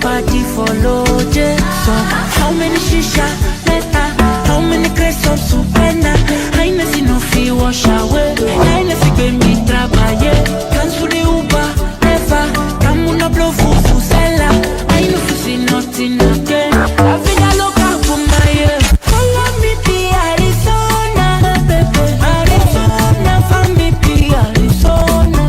for Lode. So, how many shisha, letter? How many crates of supena? I know see no fee wash away. I know see pay me trabaye. Cancel the Uber, never. Come on, blow fufu sella. I know you see nothing again. I feel I look out for my ear. Follow me to Arizona, baby. Arizona, follow me to Arizona.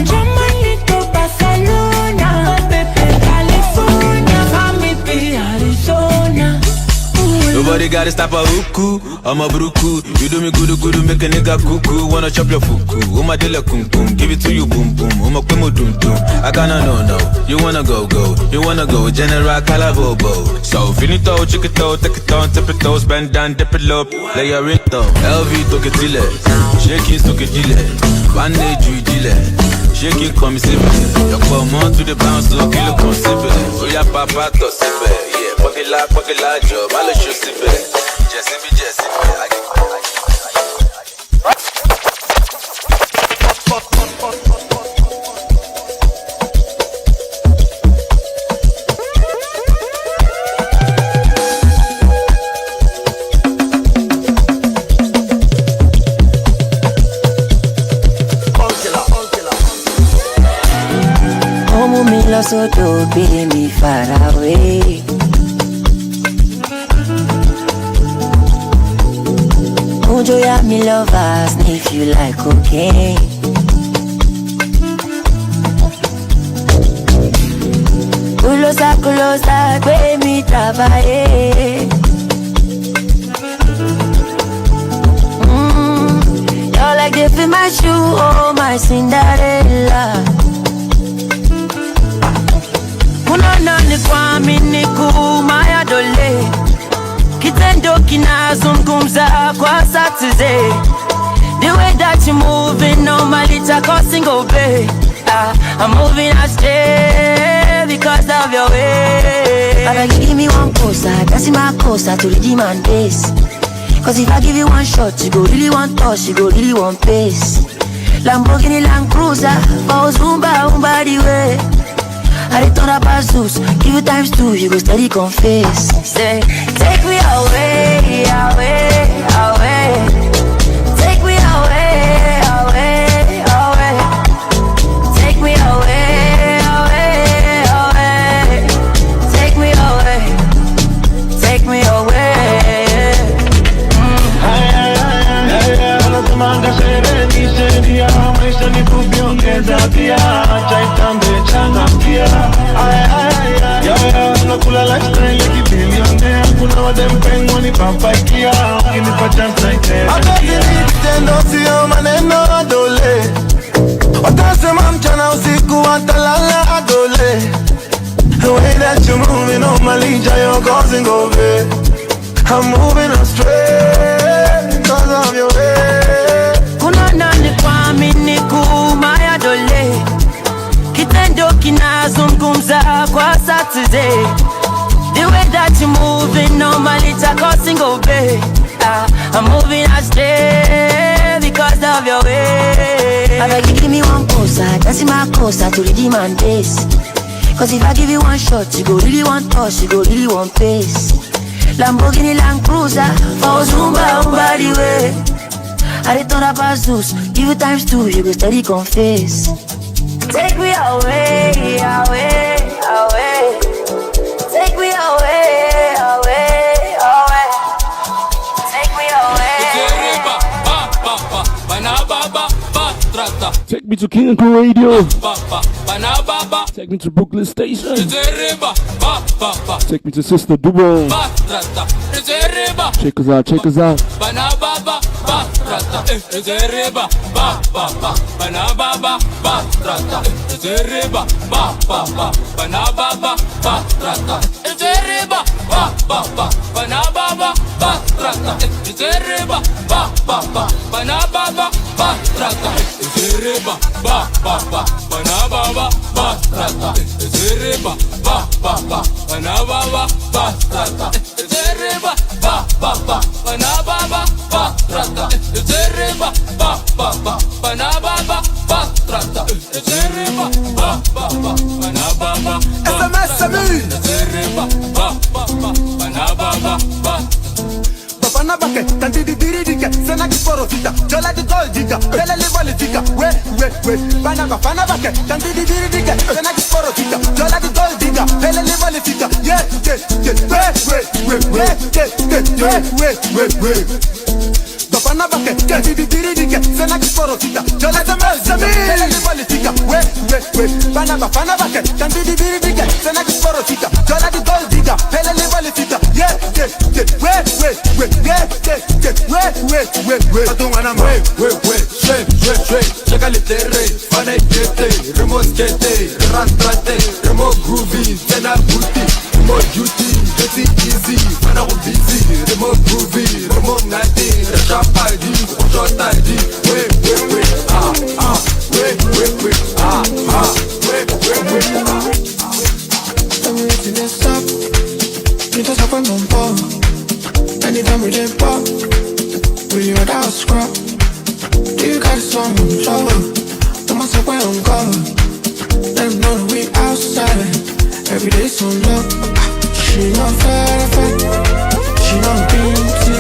Germany to Barcelona, baby. California, follow me to Arizona.
Nobody gotta stop a hooku, I'm a bruku. You do me good, make a nigga cuckoo. Wanna chop your fuku, my dilla kum kum. Give it to you, boom boom, my quimo dum dum. I gotta no, you wanna go, you wanna go, General Calavobo. So, finito, chick it out, take it on, tip it out, spend down, dip it up, lay your ringtone. LV took it till shaking, took it till one day, you deal shake it, come see me. You come on to the bounce, so kill it, come see me. Oh, yeah, papa, to see me. Yeah, pocket la job, I'll let you see me. Jesse,
Como me lo soto, pide me far away. Mojo ya me lovers, sniff you like cocaine. Culosa, que me trabaje. You're like they fit my shoe, oh my Cinderella. Unaona ni kwa miniku maya dole. Kitendo kinazungumza kwa Saturday. The way that you moving normally causing obey. I'm moving astray because of your way. I beg you give me one poster, that's my coaster to redeem and base. Cause if I give you one shot, you go really want touch, you go really want pace. Lamborghini Land Cruiser, oh Zumba, the way. I return up as Zeus, give you times two, you go steady confess. Say, take me away, away, away. Take me away, away, away. Take me away, away, away. Take me away, take me away.
The way that you're moving on my lead, you're causing over. I'm moving astray because of your way.
Kuna nani kwa miniku maya dole. Kitendo kinazungumza kwa Saturday. The way that you moving normally causing obey. I'm moving astray because of your way. I beg you give me one poster, that's my coaster to redeem and base. Cause if I give you one shot, you go really want touch, you go really want pace. Lamborghini Land Cruiser, for Zumba, the way. I return up as Zeus, give you times two, you go steady confess. Take me away, away, away. Take me away, away, away. Take me away.
Take me to King and Crew Radio. Take me to Brooklyn Station. Take me to Sister Dubo. Check us out, check us out.
ba trata, zereba ba banaba ba trata, zereba ba banaba ba trata, zereba ba banaba ba trata, zereba ba banaba ba trata, zereba ba banaba ba trata, zereba ba banaba ba trata, zereba ba banaba ba trata, zereba ba banaba ba trata, zereba ba banaba ba
SMS s'amuse.
zereba ba banaba ba
Bafana bake, tanti di diridike, sena ki porofita, jola di gold digga, pele le volifika, we, bana bake, tanti di diridike, sena ki porofita, jola di gold digga, pele le volifika, Bafana bake, tanti di diridike, sena ki porofita, jola di gold digga, pele le volifika, we, bana bake, tanti di diridike, sena ki porofita, jola di gold digga, pele le volifika, I don't wanna check a little fana gete, remote skate, rastrate, remote groovy, tena booty, remote duty, get it easy, fana busy, remote groovy, remote natty, sharp ID, short ID, wait, I'm waiting to stop, you just happen on board. Anytime we get pop, will you without scrub? Do you got some trouble? I must have on God. Let them know that we outside. Every day so low. She not fair, she not beauty.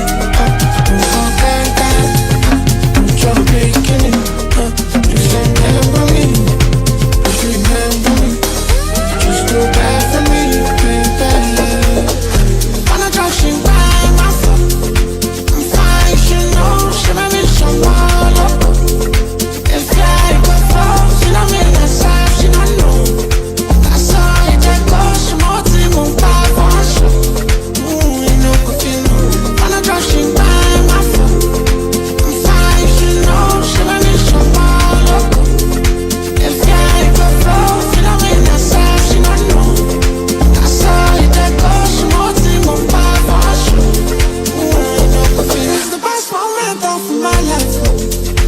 Don't forget that. I'm trying to break it. Just remember me. Just remember me. Just do bad for me, baby. Wanna drop she by my phone. I'm fine, she knows. She might be someone up. If I go fall, she don't mean herself, she don't know. That's all it take goes. She more team on five for sure. You know, cooking. Wanna drop she by my phone. I'm fine, she knows. She might be someone up. If I go fall, she don't mean herself, she don't know. That's all it take goes. She more team on five for sure. It's the best moment of my life.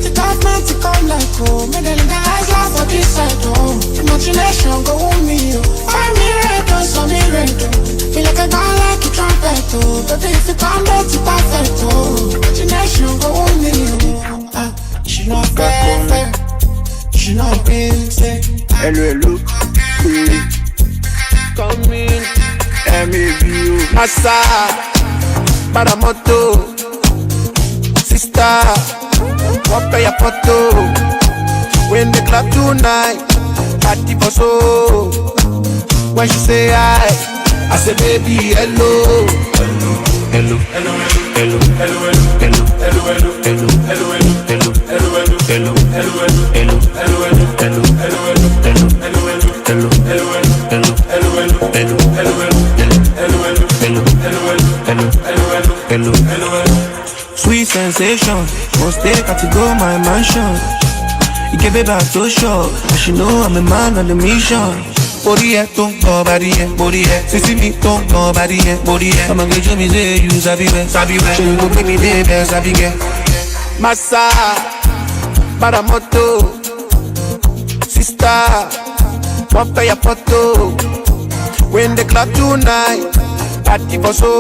The tough man to come like home. And then the eyes laugh for this side, oh. Imagination go on me, oh. Find me red, oh, so me red, oh. Feel like a guy like a trumpet, oh. Baby, if you come back to perfect, oh. Imagination go on me, oh. She not fair, she not basic.
Hello, come in, M.A.B.O. Massa, Baramoto, sister, what pay a photo? When the club tonight, party for so. When she say I say baby hello, hello, hello, hello, hello, hello, hello, hello, hello, hello, hello, hello, hello, hello. Sweet sensation, must take her to go my mansion. You give it back so short, and she know I'm a man on the mission. Body don't nobody body see me don't nobody body I'ma get you me say you sabi where she go bring me the best sabi get Massa, Baramoto, sister, one pay a photo. When the club tonight, party for so.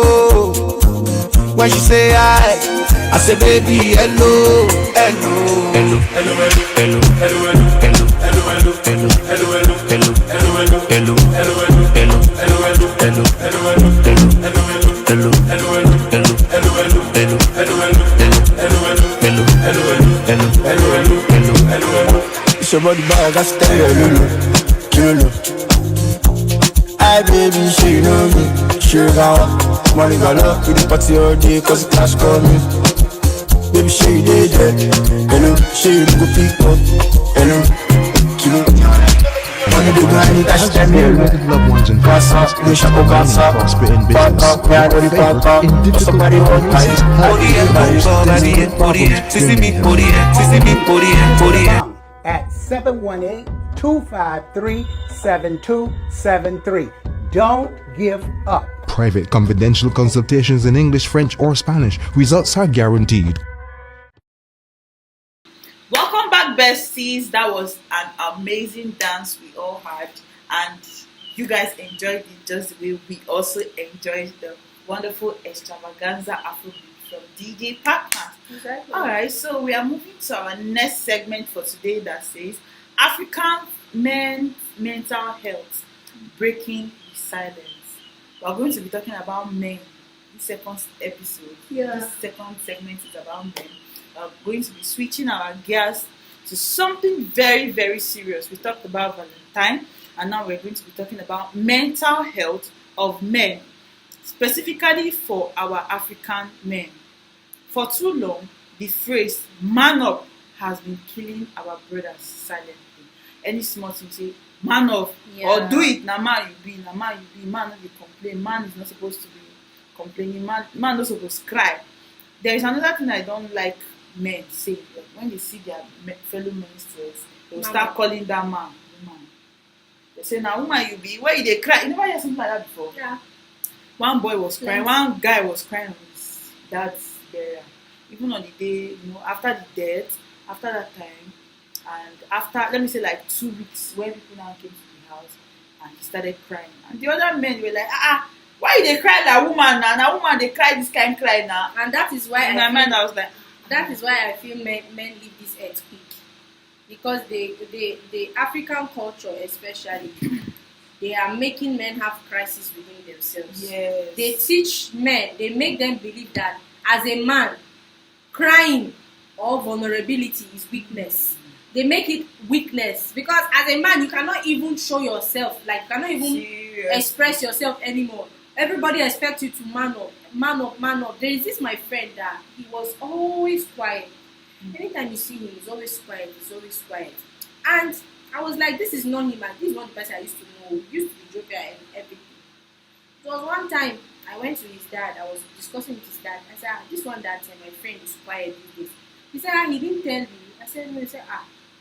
When she say I say baby hello, hello, hello, hello, hello, hello, hello, hello, hello, hello, hello, hello, hello, hello, hello, hello, hello. It's your body bag, I stay hello. Hi baby, she know me, she got money got up with the party all day, cause the cash coming. Baby, she did that, hello, she go pick up, hello, kilo.
Valentine has reunited loved ones and families, prosper in business, favor in difficult cases, help with desperate problems many have
at 718-253-7273. Don't give up.
Private confidential consultations in English, French, or Spanish. Results are guaranteed.
Welcome back, besties. That was an amazing dance we all had, and you guys enjoyed it just the way we also enjoyed the wonderful extravaganza Afrobeat from DJ Pac-Man.
Exactly.
Alright, so we are moving to our next segment for today that says African men's mental health, breaking the silence. We are going to be talking about men. This second episode, this second segment is about men. We are going to be switching our gears to something very, very serious. We talked about Valentine, and now we're going to be talking about mental health of men, specifically for our African men. For too long, the phrase "man up" has been killing our brothers silently. Any small thing say "man up" or "do it," na man you be, na man you be. Man no dey complain. Man is not supposed to be complaining. Man no supposed to cry. There is another thing I don't like men say. Like when they see their fellow menstruals, they will start calling that man woman. They say, "Now woman you be, where you dey cry?" You never hear something like that before.
Yeah.
One boy was crying. One guy was crying on his dad's burial. Even on the day, after the death, after that time, and after, let me say, like 2 weeks, when people now came to the house, and he started crying. And the other men were like, why they cry like woman now? Now woman they cry this kind cry now.
And that is why
in my mind I was like,
that is why I feel men leave this earth quick, because the African culture especially, they are making men have crises within themselves.
Yes.
They teach men, they make them believe that as a man, crying or vulnerability is weakness. They make it weakness because as a man you cannot even show yourself, like you cannot even express yourself anymore. Everybody expects you to man up, man up, man up. There is this my friend that he was always quiet. Anytime you see him, he's always quiet. And I was like, this is not him, and this is not the person I used to know. He used to be jovial and everything. It was one time I went to his dad. I was discussing with his dad. I said, this one that my friend is quiet these days. He said, he didn't tell me. I said, no. He said,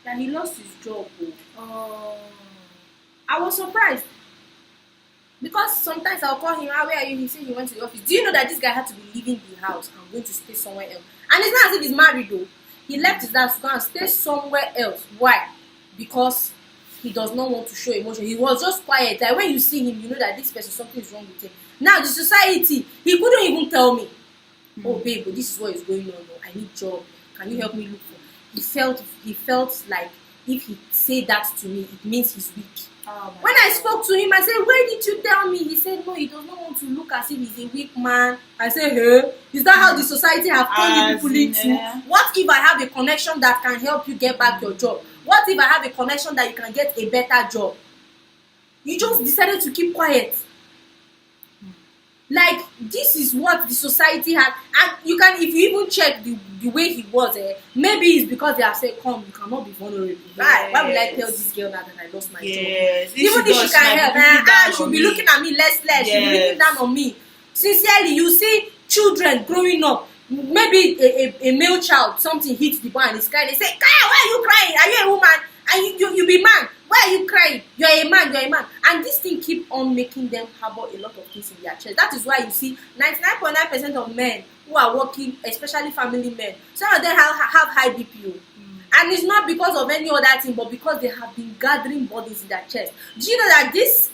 that he lost his job. I was surprised. Because sometimes I'll call him, where are you? He said he went to the office. Do you know that this guy had to be leaving the house and going to stay somewhere else? And it's not as if he's married though. He left his house to go and stay somewhere else. Why? Because he does not want to show emotion. He was just quiet. Like when you see him, you know that this person, something is wrong with him. Now the society, he couldn't even tell me, oh babe, this is what is going on. No, I need job. Can you help me look for? He felt like if he said that to me, it means he's weak. When I spoke to him, I said, why did you tell me? He said, no, he does not want to look as if he's a weak man. I said, hey, is that how the society have turned you people into? What if I have a connection that can help you get back your job? What if I have a connection that you can get a better job? You just decided to keep quiet. Like, this is what the society has. And you can, if you even check the way he was, maybe it's because they have said, come, you cannot be vulnerable. Yes. Why will I tell this girl now that I lost my job? Even if she can help, she'll be looking at me less. She'll be looking down on me. Sincerely, you see children growing up, maybe a male child, something hits the boy and he's crying. They say, Kaya, why are you crying? Are you a woman? And you be man. Why are you crying? You're a man. And this thing keep on making them harbor a lot of things in their chest. That is why you see 99.9% of men who are working, especially family men, some of them have high BPO. And it's not because of any other thing, but because they have been gathering bodies in their chest. Do you know that this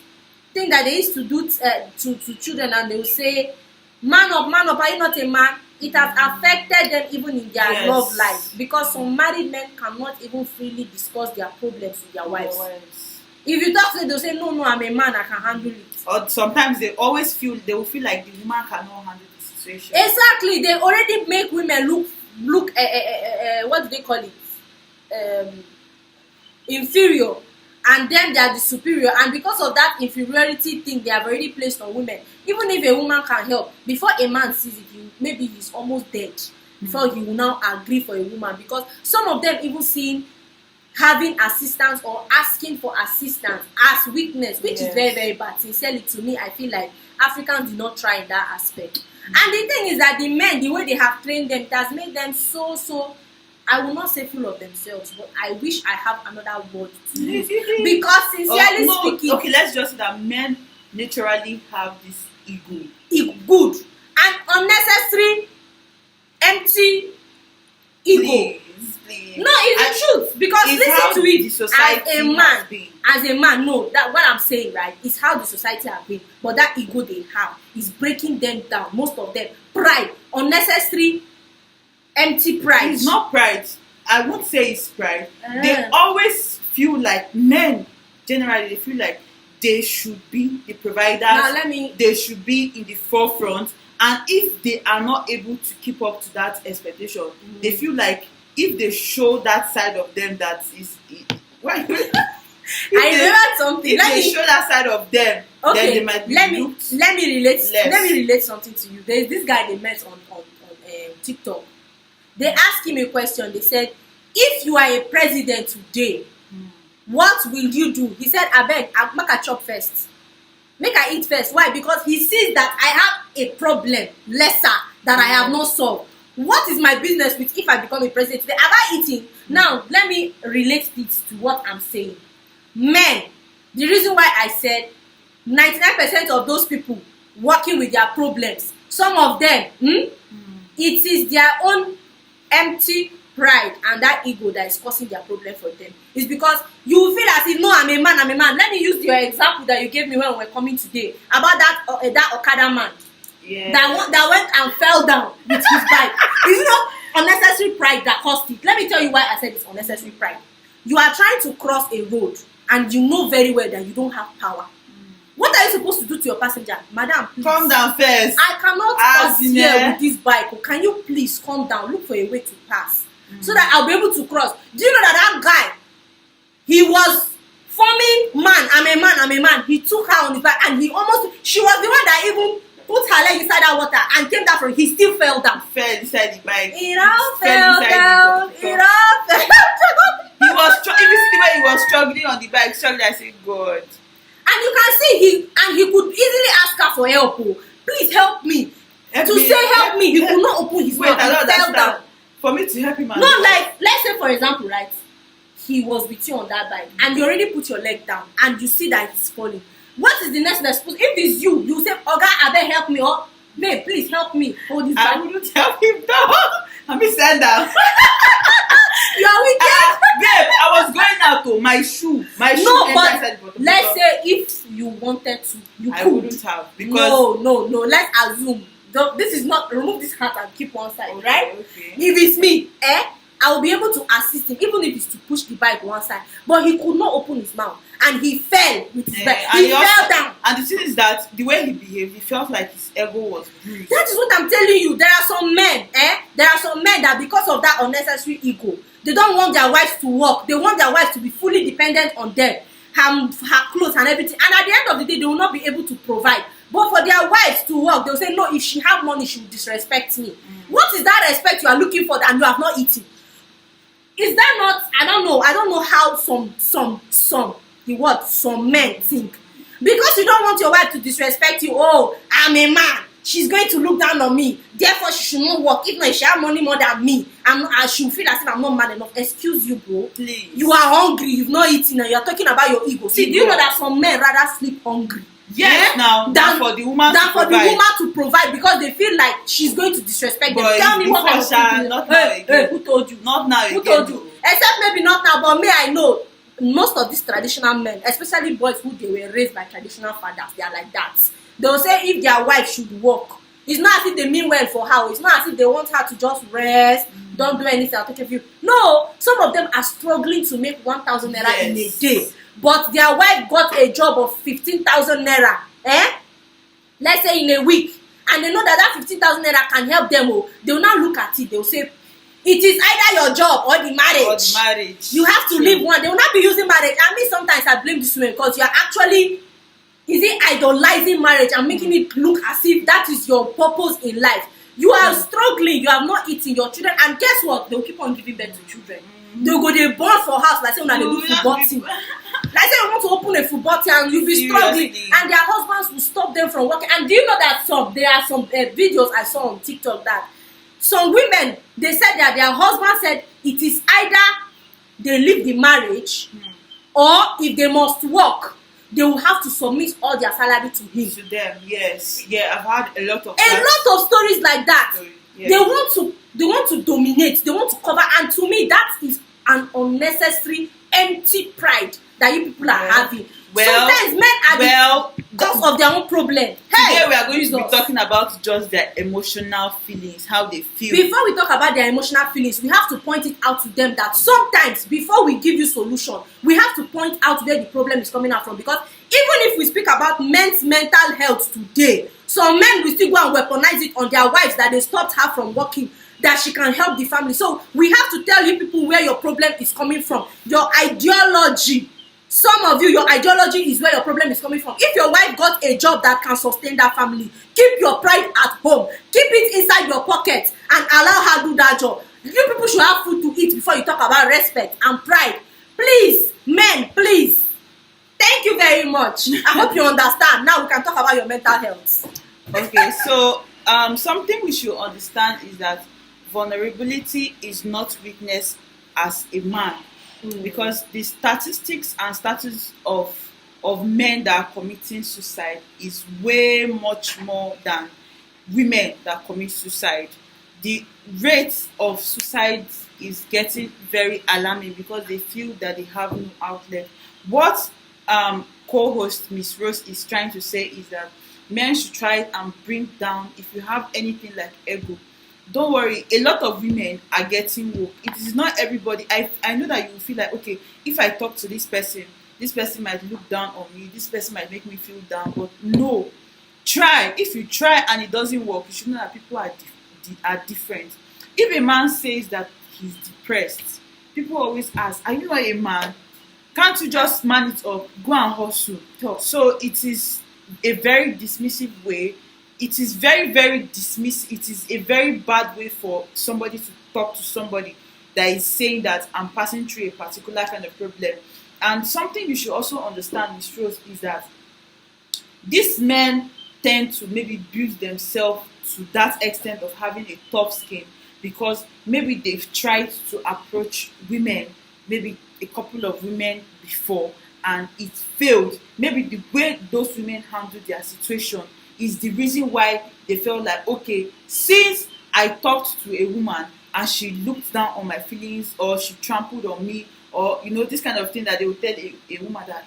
thing that they used to do to children, and they will say, man up, are you not a man? It has affected them even in their love life, because some married men cannot even freely discuss their problems with their wives. If you talk to them, they'll say, no, I'm a man, I can handle it.
Or sometimes they will feel like the woman cannot handle the situation.
Exactly, they already make women look what do they call it? Inferior. And then they are the superior, and because of that inferiority thing they have already placed on women. Even if a woman can help, before a man sees it, maybe he's almost dead before he will now agree for a woman, because some of them even seeing having assistance or asking for assistance as weakness, which is very, very bad. Sincerely, to me, I feel like Africans did not try in that aspect. And the thing is that the men, the way they have trained them, it has made them so, I will not say full of themselves, but I wish I have another word to use. Because sincerely speaking...
Okay, let's just say that men naturally have this ego.
Good. And unnecessary, empty ego. Please. No, it's the truth. Because listen to it, as a man, no, that what I'm saying, right, is how the society have been. But that ego they have is breaking them down. Most of them. Pride. Unnecessary, empty pride.
It's not pride. I won't say it's pride. They always feel like men, generally, they feel like they should be the providers. They should be in the forefront. And if they are not able to keep up to that expectation, they feel like if they show that side of them that is... I
remember something.
If they show that side of them, then they might be
let me relate something to you. There's this guy they met on TikTok. They asked him a question. They said, if you are a president today, what will you do? He said, I beg, I'll make a chop first. Make I eat first. Why? Because he sees that I have a problem lesser that I have not solved. What is my business with if I become a president today? Have I eaten? Now, let me relate this to what I'm saying. Men, the reason why I said 99% of those people working with their problems, some of them, it is their own empty pride and that ego that is causing their problem for them. It's because you feel as if, no, I'm a man. Let me use your example that you gave me when we were coming today about that Okada man. Yeah. That went and fell down with his bike. It's not unnecessary pride that caused it. Let me tell you why I said it's unnecessary pride. You are trying to cross a road and you know very well that you don't have power. What are you supposed to do to your passenger? Madam, please.
Calm down first.
I cannot pass here with this bike. Can you please calm down? Look for a way to pass. So that I'll be able to cross. Do you know that guy, he was forming man, I'm a man. He took her on his back and she was the one that even put her leg inside that water and came down from, he still fell down.
Fell inside the bike.
It all fell down. It all fell down.
He was, if you see where he was struggling on the bike, I said, God.
And you can see he could easily ask her for help. Please help me. Help me. He could not open his mouth. He fell down.
For me to help him.
No, like, let's say for example, right? He was with you on that bike and you already put your leg down and you see that it's falling. What is the next that's supposed? If it's you say, Oga, I beg help me, or babe, please help me hold this bike.
I wouldn't help him down. Let me stand down.
You're wicked.
Babe, I was going out to my shoe.
No, but let's say if you wanted to, you
I
could.
Wouldn't have because
no. Let's assume. This is not, remove this hat and keep one side, right?
Okay.
If it's me, I will be able to assist him, even if it's to push the bike one side. But he could not open his mouth, and he fell with his bike. He fell down.
And the thing is that the way he behaved, he felt like his ego was bruised.
That is what I'm telling you. There are some men, that because of that unnecessary ego, they don't want their wives to work. They want their wives to be fully dependent on them, her clothes and everything. And at the end of the day, they will not be able to provide. But for their wives to work, they'll say, no, if she have money, she will disrespect me. What is that respect you are looking for and you have not eaten? Is that not, I don't know how some men think. Because you don't want your wife to disrespect you, oh, I'm a man, she's going to look down on me, therefore she should not work. If not, she have money more than me, I should feel as if I'm not man enough. Excuse you, bro.
Please.
You are hungry, you've not eaten, and you're talking about your ego. See, do you know that some men rather sleep hungry?
Yes, than for the woman
to provide because they feel like she's going to disrespect them. Tell me what kind of people.
Not now again.
Who told you?
Not now
Who
again.
told you? Except maybe not now, but me, I know most of these traditional men, especially boys who they were raised by traditional fathers, they are like that. They will say if their wife should work, it's not as if they mean well for her. It's not as if they want her to just rest, don't do anything, I'll take care of you. No, some of them are struggling to make 1,000 naira in a day. But their wife got a job of 15,000 naira, let's say in a week, and they know that 15,000 naira can help them. They will now look at it. They will say, it is either your job or the marriage. You have to leave one. They will not be using marriage. I mean, sometimes I blame this woman because you are actually, idolizing marriage and making it look as if that is your purpose in life. You are struggling. You have not eaten your children, and guess what? They will keep on giving birth to children. They go they born for house like say una dey do football team. Like say you want to open a football team and you be struggling, and their husbands will stop them from working. And do you know that there are some videos I saw on TikTok that some women, they said that their husband said it is either they leave the marriage or if they must work, they will have to submit all their salary to him.
To them, yes. Yeah, I've had a lot of
stories like that.
Yeah.
They want to dominate, they want to cover, and to me that is an unnecessary empty pride that you people are having. Sometimes men are because of their own problem.
Today we are going to be talking about just their emotional feelings, how they feel.
Before we talk about their emotional feelings, we have to point it out to them that sometimes before we give you solution, we have to point out where the problem is coming out from. Because even if we speak about men's mental health today, some men will still go and weaponize it on their wives that they stopped her from working, that she can help the family. So we have to tell you people where your problem is coming from. Your ideology. Some of you, your ideology is where your problem is coming from. If your wife got a job that can sustain that family, keep your pride at home. Keep it inside your pocket and allow her do that job. You people should have food to eat before you talk about respect and pride. Please, men, please. Thank you very much. I hope you understand. Now we can talk about your mental health.
Okay, so something we should understand is that vulnerability is not weakness as a man. Because the statistics and status of men that are committing suicide is way much more than women that commit suicide. The rate of suicide is getting very alarming because they feel that they have no outlet. What co-host Miss Rose is trying to say is that men should try and bring down, if you have anything like ego, don't worry, a lot of women are getting woke. It is not everybody. I know that you will feel like, okay, if I talk to this person might look down on me, this person might make me feel down, but no. Try. If you try and it doesn't work, you should know that people are different. If a man says that he's depressed, people always ask, are you not a man? Can't you just man it up? Go and hustle. So it is a very dismissive way. It is very, very dismissive. It is a very bad way for somebody to talk to somebody that is saying that I'm passing through a particular kind of problem. And something you should also understand, Ms. Rose, is that these men tend to maybe build themselves to that extent of having a tough skin because maybe they've tried to approach women, maybe a couple of women before, and it failed. Maybe the way those women handled their situation is the reason why they felt like, okay, since I talked to a woman and she looked down on my feelings or she trampled on me, or this kind of thing that they will tell a woman that,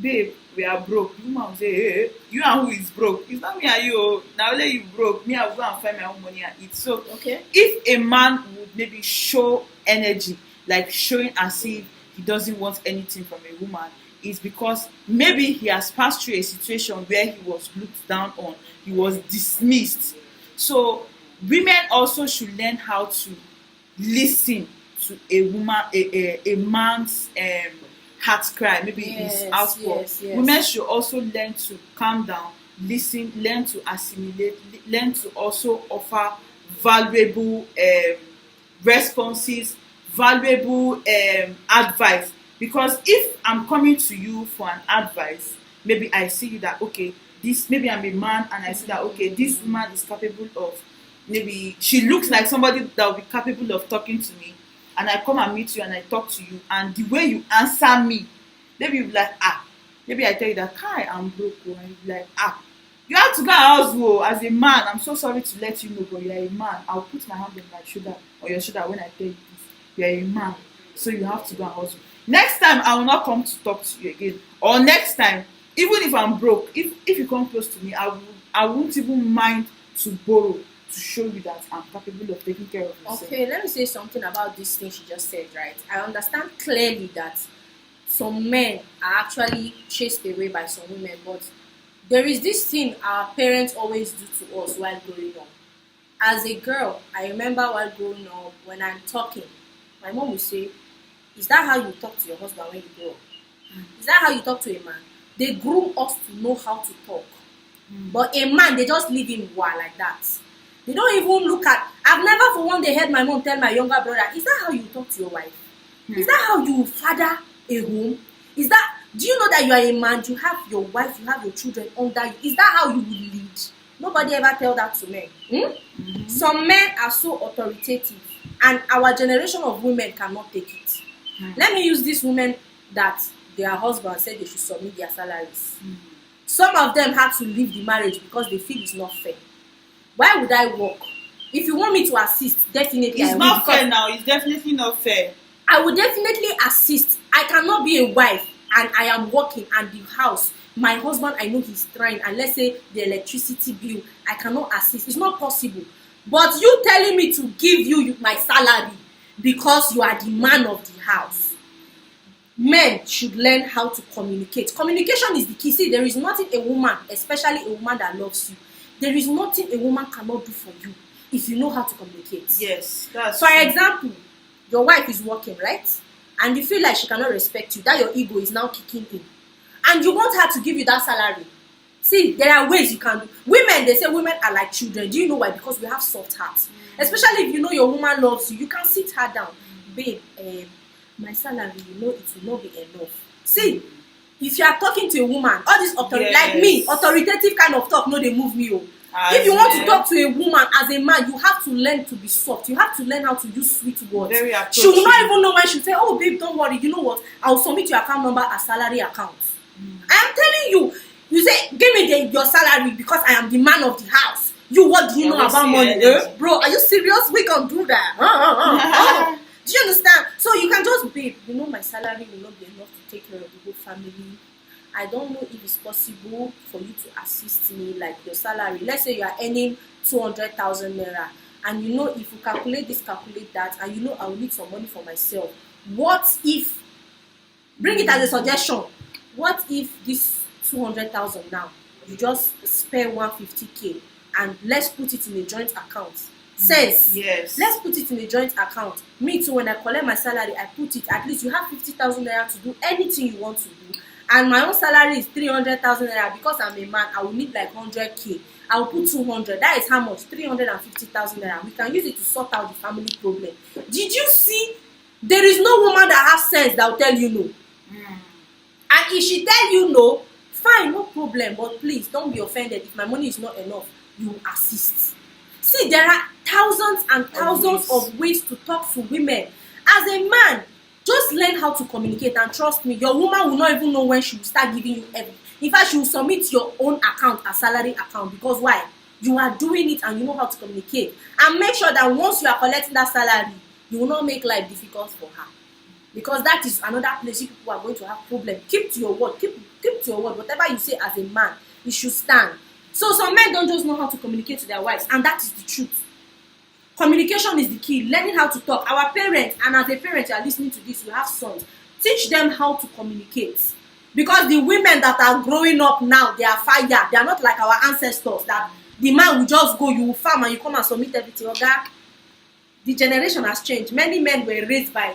babe, we are broke. The woman will say, hey, you and who is broke? It's not me and you. Now only you broke. Me, I will go and find my own money and eat. So if a man would maybe show energy, like showing as if he doesn't want anything from a woman, is because maybe he has passed through a situation where he was looked down on, he was dismissed. So women also should learn how to listen to a woman, a man's heart cry, maybe his outpour. Yes. Women should also learn to calm down, listen, learn to assimilate, learn to also offer valuable responses, valuable advice. Because if I'm coming to you for an advice, maybe I see that, okay, maybe I'm a man and I see that, okay, this woman is capable of, maybe she looks like somebody that will be capable of talking to me, and I come and meet you and I talk to you, and the way you answer me, maybe you'll be like, maybe I tell you that, hi, I'm broke, and you'll be like, you have to go and hustle as a man. I'm so sorry to let you know, but you're a man. I'll put my hand on my shoulder or your shoulder when I tell you this. You're a man, so you have to go and hustle. Next time, I will not come to talk to you again. Or next time, even if I'm broke, if you come close to me, I won't even mind to borrow to show you that I'm capable of taking care of myself.
Okay, let me say something about this thing she just said, right? I understand clearly that some men are actually chased away by some women, but there is this thing our parents always do to us while growing up. As a girl, I remember while growing up, when I'm talking, my mom will say, is that how you talk to your husband when you grow up? Is that how you talk to a man? They groom us to know how to talk. But a man, they just leave him wild like that. They don't even look at... I've never for one day heard my mom tell my younger brother, is that how you talk to your wife? Is that how you father a home? Is that, do you know that you are a man, you have your wife, you have your children under you? Is that how you will lead? Nobody ever tell that to men. Some men are so authoritative, and our generation of women cannot take it. Let me use this women that their husband said they should submit their salaries. Some of them had to leave the marriage because they feel it's not fair. Why would I work? If you want me to assist, definitely
it's
I will.
Not fair now. It's definitely not fair.
I will definitely assist. I cannot be a wife and I am working and the house, my husband, I know he's trying, and let's say the electricity bill, I cannot assist. It's not possible. But you telling me to give you my salary because you are the man of the house. Men should learn how to communicate. Communication is the key. See, there is nothing a woman, especially a woman that loves you, there is nothing a woman cannot do for you if you know how to communicate.
Yes, that's
for
true.
example, your wife is working, right? And you feel like she cannot respect you, that your ego is now kicking in. And you want her to give you that salary. See, there are ways you can do. Women, they say women are like children. Do you know why? Because we have soft hearts. Especially if you know your woman loves you, you can sit her down. Babe, my salary, you know, it will not be enough. See, if you are talking to a woman, all this like me, authoritative kind of talk, no, they move me. If you want to talk to a woman as a man, you have to learn to be soft. You have to learn how to use sweet words. She will not even know when she say, "Oh, babe, don't worry. You know what? I'll submit your account number as salary account." I am telling you. You say, "Give me your salary because I am the man of the house." You, what do you know about money, bro? Are you serious? We can do that. Do you understand? So you can just, babe, you know my salary will not be enough to take care of the whole family. I don't know if it's possible for you to assist me, like your salary. Let's say you are earning 200,000 naira, and you know if you calculate this, calculate that, and you know I will need some money for myself. What if, bring it as a suggestion, what if this 200,000 now, you just spare 150k and let's put it in a joint account. Says,
yes,
let's put it in a joint account. Me too, when I collect my salary, I put it, at least you have 50,000 naira to do anything you want to do. And my own salary is 300,000 naira. Because I'm a man, I will need like 100k. I will put 200. That is how much? 350,000 naira. We can use it to sort out the family problem. Did you see? There is no woman that has sense that will tell you no. And if she tell you no, fine, no problem. But please don't be offended if my money is not enough. You assist. See, there are thousands and thousands of ways to talk to women. As a man, just learn how to communicate, and trust me, your woman will not even know when she will start giving you everything. In fact, she will submit your own account as salary account. Because why? You are doing it and you know how to communicate. And make sure that once you are collecting that salary, you will not make life difficult for her. Because that is another place you people are going to have problems. Keep to your word. Keep to your word. Whatever you say as a man, it should stand. So some men don't just know how to communicate to their wives, and that is the truth. Communication is the key. Learning how to talk. Our parents, and as a parent, you are listening to this, you have sons. Teach them how to communicate. Because the women that are growing up now, they are fire. They are not like our ancestors that the man will just go, you will farm and you come and submit everything. Okay? The generation has changed. Many men were raised by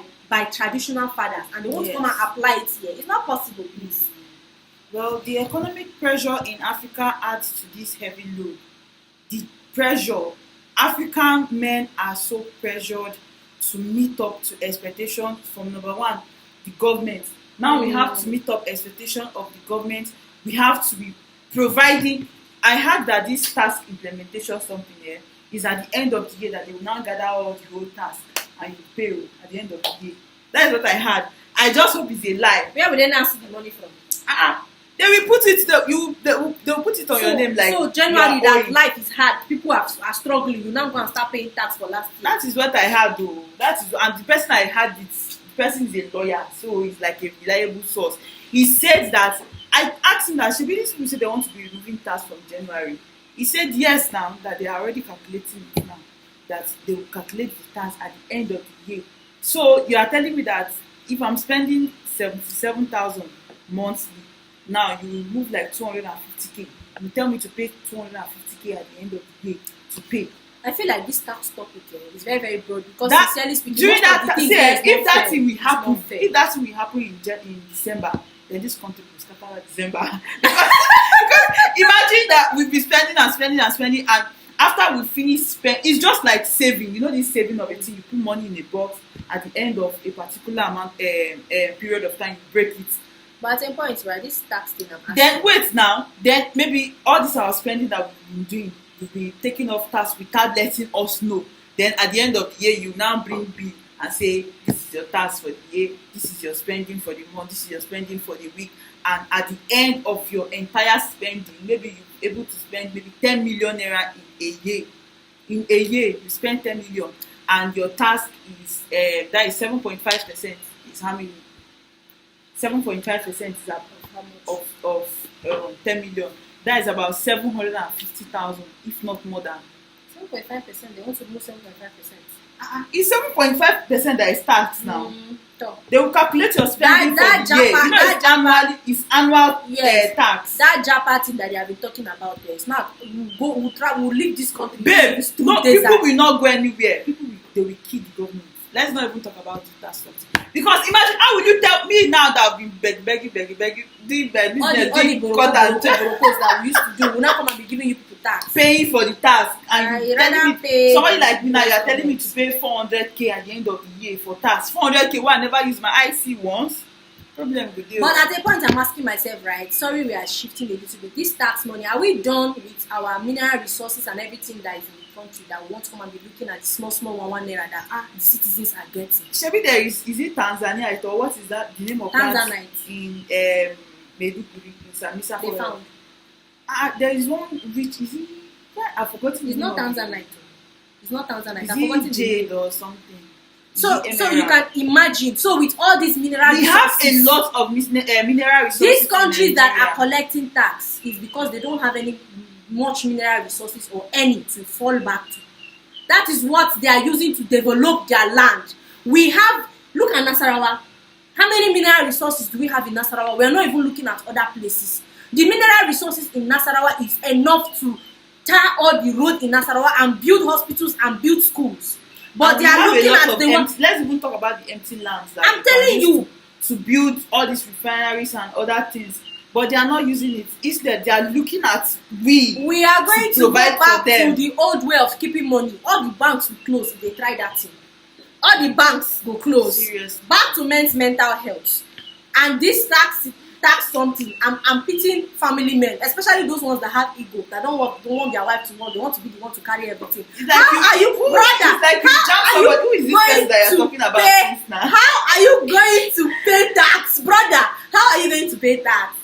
traditional fathers, and they want to come and apply it here. It's not possible, please.
Well, the economic pressure in Africa adds to this heavy load. The pressure, African men are so pressured to meet up to expectations from number one, the government. Now we have to meet up expectation of the government. We have to be providing. I heard that this task implementation something here is at the end of the year that they will now gather all the whole task and you pay at the end of the year. That is what I heard. I just hope it's a lie.
Where will they now see the money from?
They will put it. They will put it on your name like.
So January that life is hard. People are struggling. You now go and start paying tax for last year.
That is what I heard, though. That is, and the person I heard it. The person is a lawyer, so it's like a reliable source. He said that I asked him that these people say they want to be removing tax from January. He said yes now that they are already calculating it now. That they will calculate the tax at the end of the year. So you are telling me that if I'm spending 77,000 monthly. Now you will move like 250k. You tell me to pay 250k at the end of the day to pay.
I feel like this tax topic is very, very broad because sincerely speaking,
during that if that thing will happen in December, then this country will scatter December. because imagine that we'll be spending and after we finish spend, it's just like saving. You know this saving of a thing, you put money in a box, at the end of a particular amount period of time, you break it.
But at a point, right, this tax thing I'm asking.
Then wait now, then maybe all this our spending that we've been doing will be taking off tax without letting us know. Then at the end of the year, you now bring bill and say, this is your tax for the year, this is your spending for the month, this is your spending for the week. And at the end of your entire spending, maybe you're able to spend maybe 10 million naira in a year. In a year, you spend 10 million, and your tax is that is 7.5%. Is how many? 7.5% is of 10 million. That is about 750,000, if not more than.
7.5%. They want to move 7.5%.
It's 7.5% that is taxed now. They will calculate your spending for the year. You know, it's annual tax.
That Japa thing that they have been talking about there, it's not. We'll leave this country.
Babe, no, people will not go anywhere. They will kill the government. Let's not even talk about it. That's something. Because imagine, how will you tell me now that I've been begging, doing business, doing cut and
that we used to do, we'll not come and be giving you people tax.
Paying for the tax. And
you
telling me, somebody like me now, you are telling me to pay 400k at the end of the year for tax. 400k, why I never use my IC once? Problem with you.
But at a point, I'm asking myself, right? Sorry, we are shifting a little bit. This tax money, are we done with our mineral resources and everything that is in the country that we want to come and be looking at the small 1 naira that the citizens are getting?
Maybe there is it Tanzania or what is that? The name of
Tanzanite
in Maiduguri, in Samisa.
They found.
There is one which is it? I've forgotten.
It's not Tanzanite. It's not Tanzanite.
I've forgotten jade or something.
So you can imagine. So with all these mineral
we
resources,
have a lot of mineral resources.
These countries that are collecting tax is because they don't have any much mineral resources or any to fall back to. That is what they are using to develop their land. We have, look at Nasarawa. How many mineral resources do we have in Nasarawa? We are not even looking at other places. The mineral resources in Nasarawa is enough to tar all the road in Nasarawa and build hospitals and build schools. But they are looking at the one.
Let's even talk about the empty lands that
I'm telling you
to build all these refineries and other things. But they are not using it. Instead, they are looking at we
are going to go back to the old way of keeping money. All the banks will close if they try that thing. All the banks will close.
Seriously.
Back to men's mental health. And this tax something. I'm pitying family men, especially those ones that have ego, that don't want their wife to work. They want to be the one to carry everything.
Like how are you, brother? Like who is this person that you're talking about this now?
How are you going to pay tax, brother? How are you going to pay tax?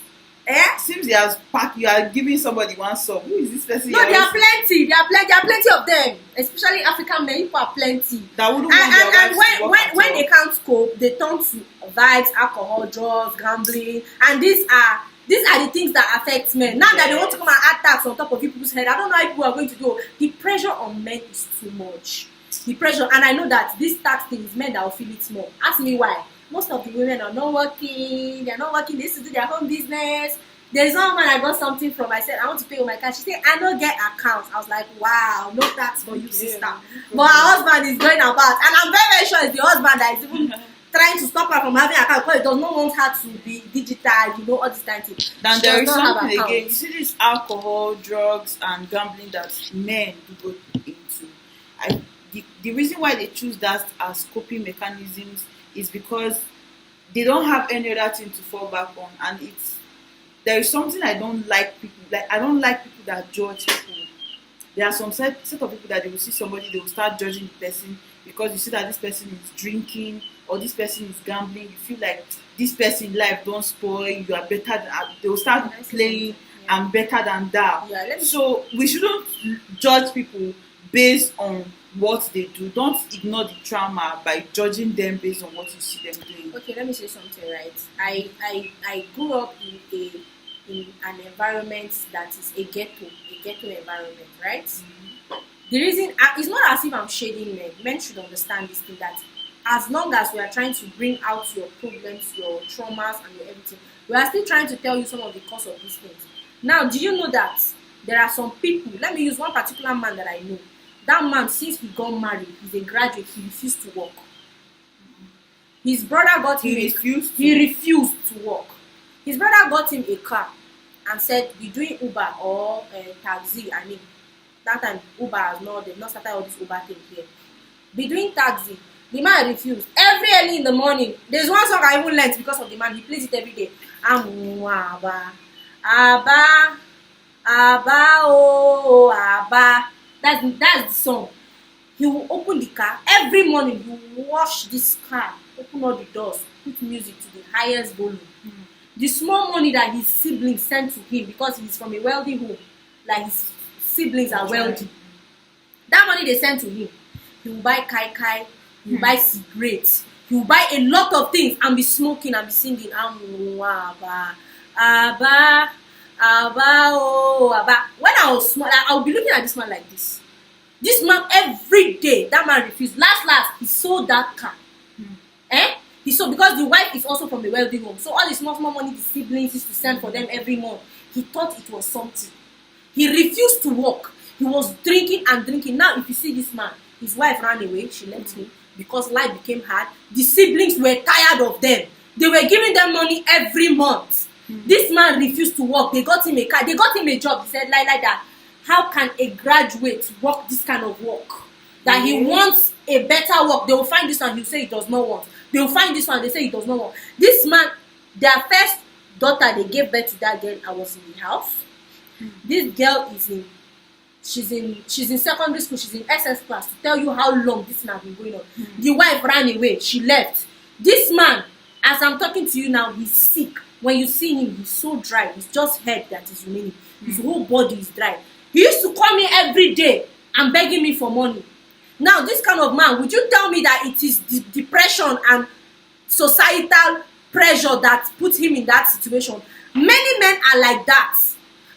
Seems you are giving somebody one sum. Who is this person?
No, there are plenty. There are plenty of them. Especially African men, people are plenty.
That wouldn't want
when they can't cope, they turn to vibes, alcohol, drugs, gambling, and these are the things that affect men. Now that they want to come and add tax on top of people's head, I don't know how people are going to do. The pressure on men is too much. The pressure, and I know that this tax thing is men that will feel it more. Ask me why. Most of the women are not working. They are not working. They used to do their home business. There's one woman I got something from. I said, I want to pay with my cash. She said, I don't get accounts. I was like, wow, no tax for you, sister. But her husband is going about. And I'm very, very sure it's the husband that is even trying to stop her from having an account because he does not want her to be digital, all this kind of thing.
Then there is something again. You see this alcohol, drugs, and gambling that men do go into. The reason why they choose that as coping mechanisms is because they don't have any other thing to fall back on, and there is something I don't like people. Like I don't like people that judge people. There are some set of people that they will see somebody, they will start judging the person because you see that this person is drinking or this person is gambling. You feel like this person life don't spoil. You are better than. They will start playing. I'm better than that. So we shouldn't judge people based on what they do. Don't ignore the trauma by judging them based on what you see them doing.
Okay, let me say something, right? I grew up in an environment that is a ghetto environment, right? Mm-hmm. The reason it's not as if I'm shading men. Men should understand this thing, that as long as we are trying to bring out your problems, your traumas, and your everything, we are still trying to tell you some of the cause of these things. Now, do you know that there are some people? Let me use one particular man that I know. That man, since he got married, he's a graduate, he refused to work. His brother got him he refused to work. His brother got him a car and said, be doing Uber or taxi, that time they've not started all this Uber thing here. Be doing taxi. The man refused. Every early in the morning, there's one song I even learned because of the man. He plays it every day. Aba, Aba, Aba, oh, Aba. That's the song. He will open the car every morning. He will wash this car, open all the doors, put music to the highest volume. The small money that his siblings sent to him, because he's from a wealthy home, like his siblings are wealthy, that money they sent to him, he will buy kai, he will buy cigarettes, he will buy a lot of things and be smoking and be singing Aba, Aba, Aba, oh, Aba. When I was small, I would be looking at this man like this. This man, every day, that man refused. Last, he sold that car. He sold, because the wife is also from a wealthy home. So all the small money the siblings used to send for them every month, he thought it was something. He refused to work. He was drinking and drinking. Now, if you see this man, his wife ran away. She left him because life became hard. The siblings were tired of them. They were giving them money every month. This man refused to work. They got him a car. They got him a job. He said, like that. How can a graduate work this kind of work? That he wants a better work. They will find this one. He'll say he does not want. They will find this one. They say he does not want. This man, their first daughter, they gave birth to that girl. I was in the house. This girl she's in secondary school. She's in SS class. To tell you how long this thing has been going on. The wife ran away. She left. This man, as I'm talking to you now, he's sick. When you see him, he's so dry. It's just head that is remaining. His whole body is dry. He used to call me every day and begging me for money. Now, this kind of man, would you tell me that it is the depression and societal pressure that put him in that situation? Many men are like that.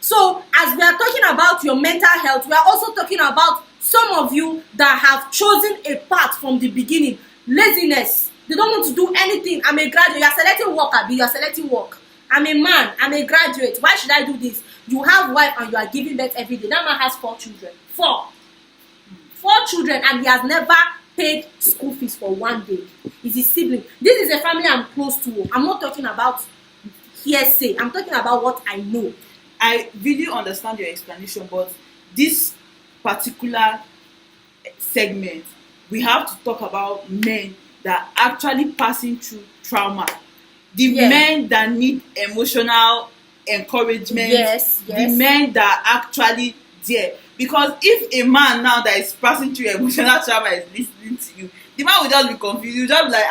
So, as we are talking about your mental health, we are also talking about some of you that have chosen a path from the beginning. Laziness. They don't want to do anything. I'm a graduate. You are selecting work, Abi. You are selecting work. I'm a man. I'm a graduate. Why should I do this? You have wife and you are giving birth every day. That man has 4 children. 4 children, and he has never paid school fees for one day. He's his sibling. This is a family I'm close to. I'm not talking about hearsay. I'm talking about what I know.
I really understand your explanation, but this particular segment, we have to talk about men that are actually passing through trauma. The men that need emotional encouragement. The men that are actually there. Because if a man now that is passing through emotional trauma is listening to you, the man will just be confused. He'll just be like,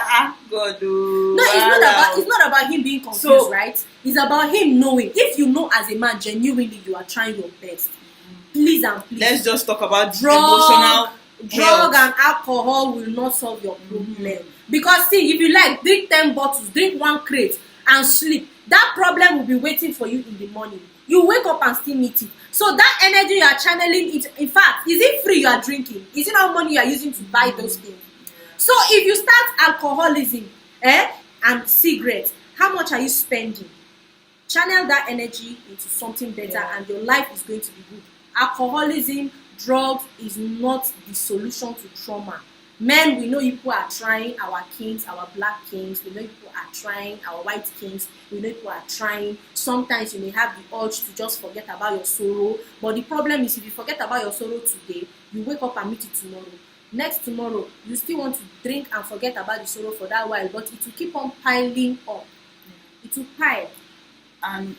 God, oh.
No, it's not about him being confused, right? It's about him knowing. If you know as a man, genuinely, you are trying your best. Please and please.
Let's just talk about emotional
drug and alcohol will not solve your problem. Because see, if you like, drink 10 bottles, drink 1 crate, and sleep, that problem will be waiting for you in the morning. You wake up and still meet it. So that energy you are channeling, it, in fact, is it free you are drinking? Is it how money you are using to buy those things? So if you start alcoholism and cigarettes, how much are you spending? Channel that energy into something better and your life is going to be good. Alcoholism, drugs is not the solution to trauma. Men, we know people are trying, our kings, our black kings. We know people are trying, our white kings. We know people are trying. Sometimes you may have the urge to just forget about your sorrow. But the problem is, if you forget about your sorrow today, you wake up and meet it tomorrow. Next tomorrow, you still want to drink and forget about the sorrow for that while, but it will keep on piling up. It will pile.
And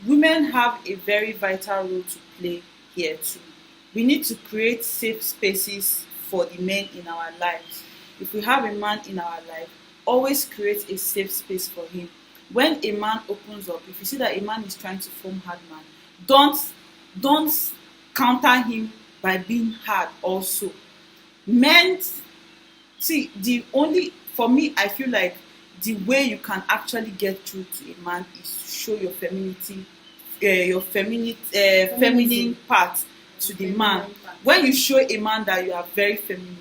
women have a very vital role to play here too. We need to create safe spaces for the men in our lives. If we have a man in our life, always create a safe space for him. When a man opens up, if you see that a man is trying to form hard man, don't counter him by being hard also. Men, see, for me, I feel like the way you can actually get through to a man is to show your femininity, your feminine part to the man. When you show a man that you are very feminine,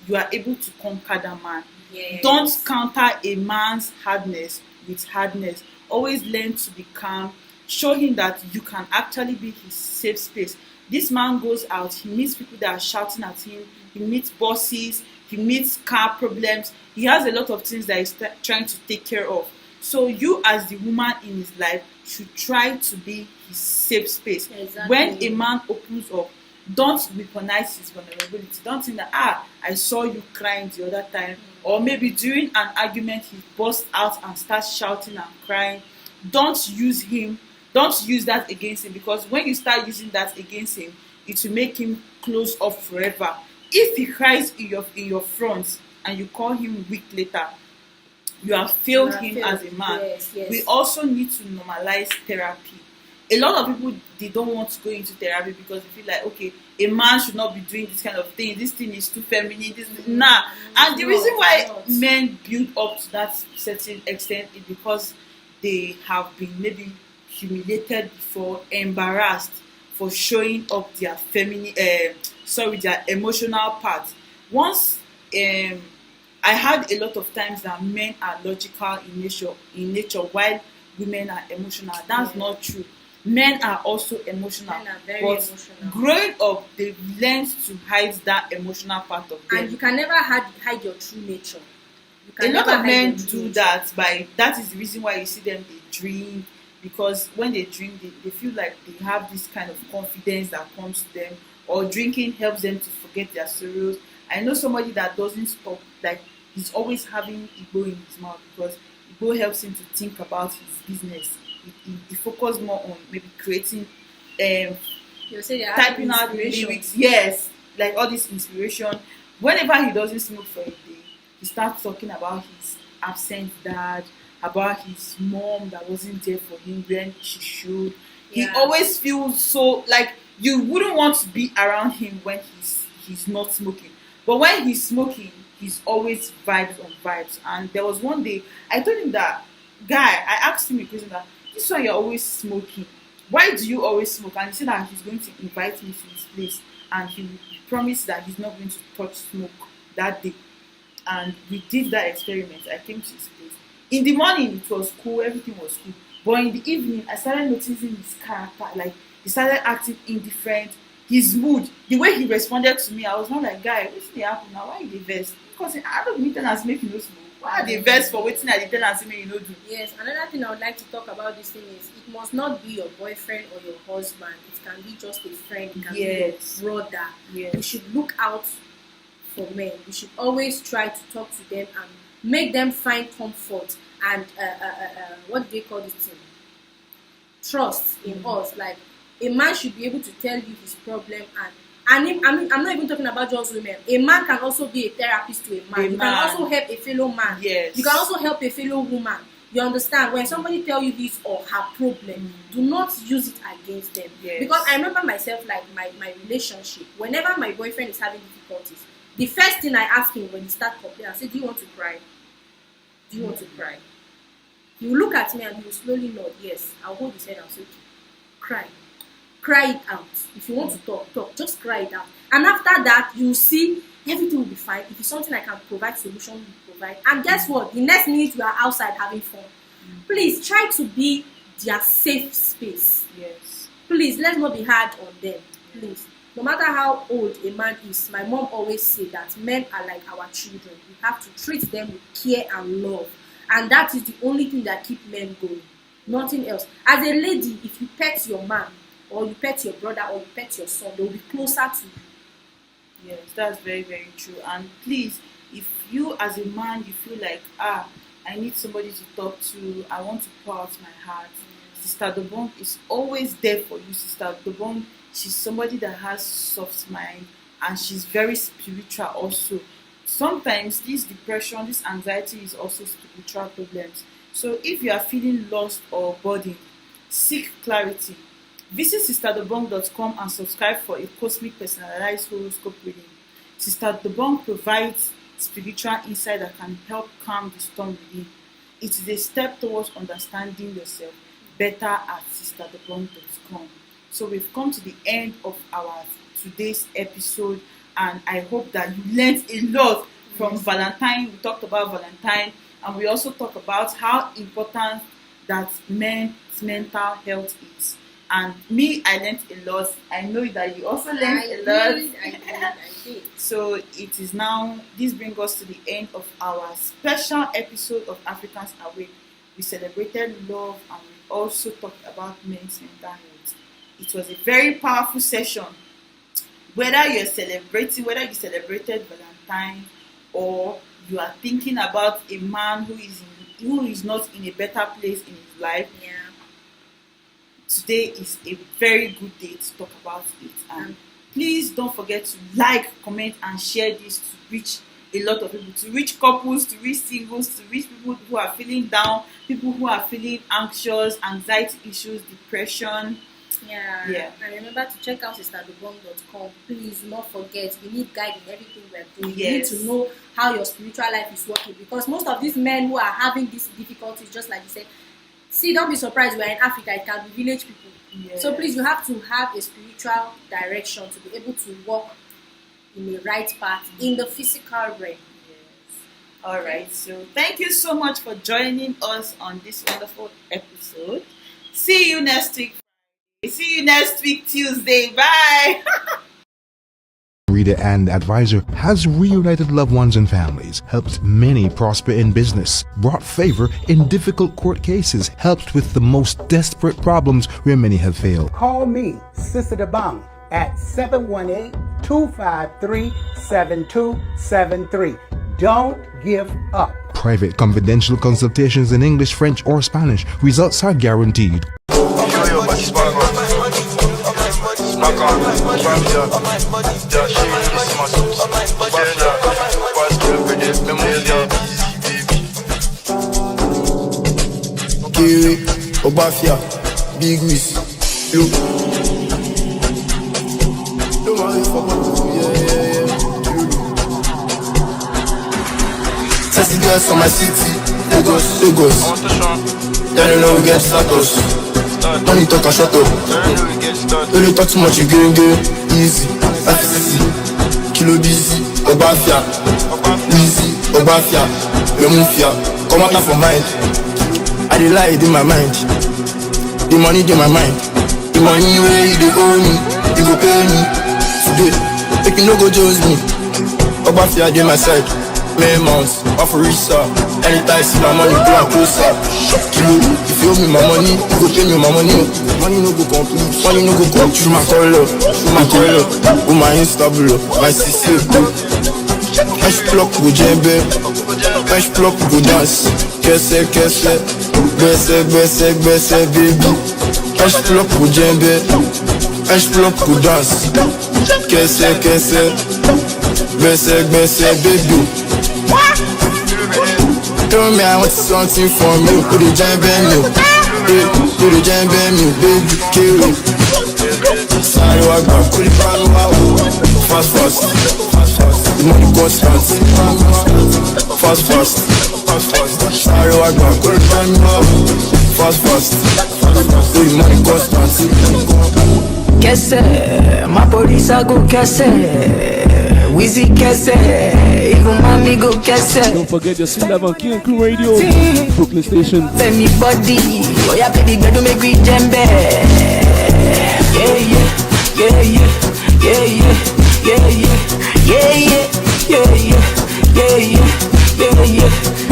you are able to conquer that man. Yes. Don't counter a man's hardness with hardness. Always learn to be calm. Show him that you can actually be his safe space. This man goes out, he meets people that are shouting at him, he meets bosses, he meets car problems, he has a lot of things that he's trying to take care of. So you as the woman in his life should try to be his safe space. Exactly. When a man opens up, don't weaponize his vulnerability. Don't think that I saw you crying the other time, or maybe during an argument he burst out and starts shouting and crying. Don't use that against him, because when you start using that against him, it will make him close up forever. If he cries in your front and you call him weak later, you have failed him as a man.
Yes.
We also need to normalize therapy. A lot of people, they don't want to go into therapy because they feel like, okay, a man should not be doing this kind of thing. This thing is too feminine. And the reason why men build up to that certain extent is because they have been maybe humiliated before, embarrassed for showing up their their emotional part. Once I had a lot of times that men are logical in nature while women are emotional. That's not true. Men are also emotional.
Men are very emotional.
Growing up, they've learned to hide that emotional part of them.
And you can never hide your true nature.
A lot of men do that. That is the reason why you see them, they drink, because when they drink, they feel like they have this kind of confidence that comes to them, or drinking helps them to forget their sorrows. I know somebody that doesn't stop, like he's always having Igbo in his mouth, because Igbo helps him to think about his business. He focused more on maybe creating, typing out lyrics. Yes, like all this inspiration. Whenever he doesn't smoke for a day, he starts talking about his absent dad, about his mom that wasn't there for him when she should. He always feels so like you wouldn't want to be around him when he's not smoking. But when he's smoking, he's always vibes on vibes. And there was one day I told him that, guy, I asked him a question that, this one you're always smoking. Why do you always smoke? And he said that he's going to invite me to his place, and he promised that he's not going to touch smoke that day. And we did that experiment. I came to his place. In the morning, it was cool, everything was cool. But in the evening, I started noticing his character. Like, he started acting indifferent. His mood, the way he responded to me, I was not like, guy, what's the happen now? Why are you the best? Because I don't meet tenants make you no smoke. Why are they best for waiting at the tenants make you no do?
Yes, another thing I would like to talk about this thing is it must not be your boyfriend or your husband. It can be just a friend, it can be your brother.
Yes.
You should look out for men. You should always try to talk to them and make them find comfort and what do they call this thing? Trust in us. Like, a man should be able to tell you his problem, I'm not even talking about just women. A man can also be a therapist to a man. You can also help a fellow man.
Yes.
You can also help a fellow woman. You understand? When somebody tell you his or her problem, do not use it against them.
Yes.
Because I remember myself, like my relationship, whenever my boyfriend is having difficulties, the first thing I ask him when he starts complaining, I say, do you want to cry? Do you want to cry? He will look at me and he will slowly nod. Yes. I'll hold his head and say, okay, cry. Cry it out. If you want to talk, just cry it out. And after that, you will see everything will be fine. If it's something I can provide solution, we provide. And guess what? The next minute we are outside having fun. Please try to be their safe space.
Yes.
Please, let's not be hard on them. Please. No matter how old a man is, my mom always said that men are like our children. We have to treat them with care and love. And that is the only thing that keeps men going. Nothing else. As a lady, if you pet your man, or you pet your brother, or you pet your son, they will be closer to you.
Yes, that's very, very true. And please, if you as a man, you feel like, I need somebody to talk to, I want to pour out my heart, Sister Dobong is always there for you. Sister Dobong, she's somebody that has soft mind, and she's very spiritual also. Sometimes this depression, this anxiety is also spiritual problems. So if you are feeling lost or burdened, seek clarity. Visit sisterdobong.com and subscribe for a cosmic personalized horoscope reading. Sister Dobong provides spiritual insight that can help calm the storm within. It is a step towards understanding yourself better at sisterdobong.com. So we've come to the end of our today's episode, and I hope that you learned a lot from Valentine. We talked about Valentine, and we also talked about how important that men's mental health is. And me, I learned a lot. I know that you also learned a lot.
I did.
So it is now, this brings us to the end of our special episode of Africans Awake. We celebrated love, and we also talked about men's mental health. It was a very powerful session. whether you celebrated Valentine, or you are thinking about a man who is not in a better place in his life.
Yeah.
Today is a very good day to talk about it, and please don't forget to like, comment, and share this to reach a lot of people, to reach couples, to reach singles, to reach people who are feeling down, people who are feeling anxious, anxiety issues, depression.
Yeah. And remember to check out sisterdobong.com. Please do not forget, we need guide in everything we're doing.
Yes.
You need to know how your spiritual life is working, because most of these men who are having these difficulties, just like you said, see, don't be surprised, we're in Africa, it can be village people.
Yes.
So please, you have to have a spiritual direction to be able to walk in the right path in the physical realm.
Yes. All right. So thank you so much for joining us on this wonderful episode. See you next week. See you next week, Tuesday. Bye.
Reader and advisor has reunited loved ones and families, helped many prosper in business, brought favor in difficult court cases, helped with the most desperate problems where many have failed.
Call me, Sister Dabang, at 718-253-7273. Don't give up.
Private confidential consultations in English, French, or Spanish. Results are guaranteed.
Kiri, Obafia, Big Wiz, look. Don't worry for Sassy girls from my city, Lagos. They don't know we get status. Money talk and shut up. Don't you talk too much, you going easy. FCC, Kilo busy, Obafia, Easy, Obafia, Lemufia. Come out from mind. I dey lie in my mind. The money in my mind. The money where you dey owe me, you go pay me today. Make you no go judge me. Obafia dey my side. May months, off a research. Anytime see my money, go and closer. Kilo, if you owe me my money, you go pay me my money. Money no go complete, money no go come through my color, with my instable, my CC. Fresh plug go djembe, fresh plug go dance. Kese, bese, baby. Fresh plug go djembe, fresh plug go dance. Kese, bese, baby. Tell me I want something from you. Put the jam in you. Put the jam in you, baby. Kill it. Sorry, I got cool. Fast. The money constant. Fast. Sorry, I got cool. Fast. The money constant.
Kese, my police I go kese. Wheezy kese, even mommy go kese.
Don't forget your C11 King Crew Radio, Brooklyn Station.
Femi body, oh yeah, baby, girl, don't make me jembe. Yeah.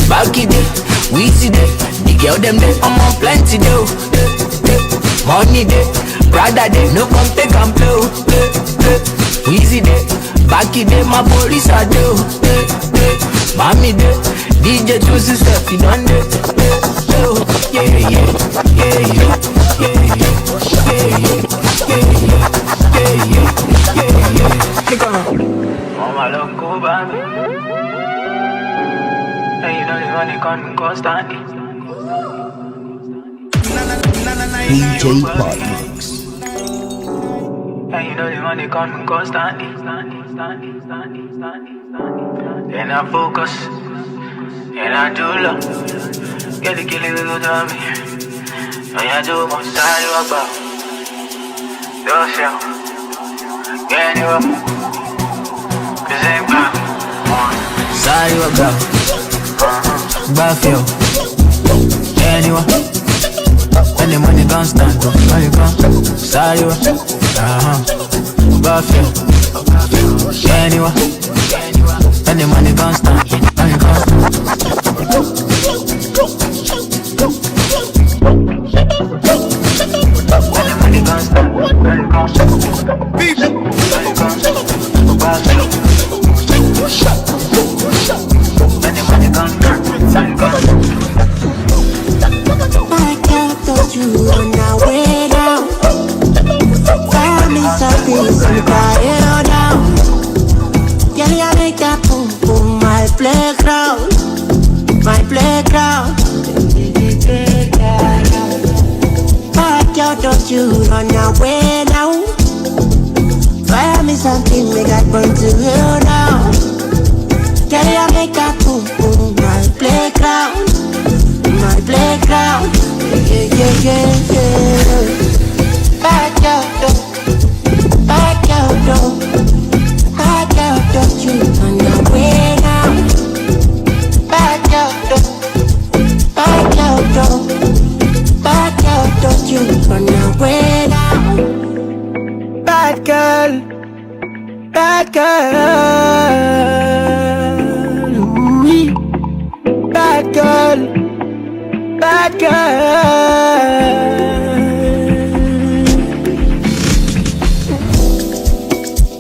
Back it up, Wheezy day, the girl them there, I'm on plenty though. Money day, brother day, no come take and blow. Wheezy day, back it day, my police are do. Mommy day, DJ choose stuff, he done day. Yeah.
Mama love go baby. And you know the money coming constantly.
DJ Partners.
And you know the money coming constantly. And I focus, and I do love. Get the killing little dummy. And I do my style about. Yourself. Get you up. Cause ain't bad.
Sorry about Buffalo. Anyway, when the money constant, money come. Sorry Buffalo. Anyway, when the money constant, money come. When the money constant, money come.
don't you run away now? Find me something, so me cry down. Girl, you make that boom boom my playground, my playground. But girl, don't you run away now? Find me something, make I burn to hell now. Girl, you make that boom boom my playground, my playground. Yeah, yeah, yeah, yeah. Bad girl, don't, bad girl, don't, bad girl, don't you run away now? Bad girl, don't, bad girl, don't, bad girl, don't you run away now?
Bad girl, bad girl, ooh-wee. Bad girl, bad girl.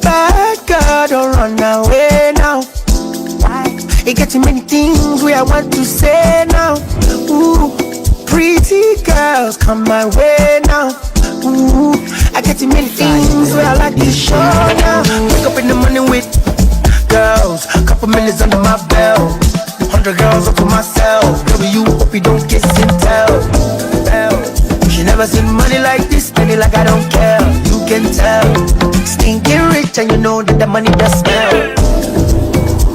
Bad girl, don't run away now. It gets many things where I want to say now. Ooh, pretty girls come my way now. Ooh, I get many things where I like to show now. Wake up in the morning with girls, couple minutes under my belt. 100 girls up to myself. W, hope you don't kiss and tell. She never seen money like this, money like I don't care. You can tell. Stinking rich and you know that the money does smell.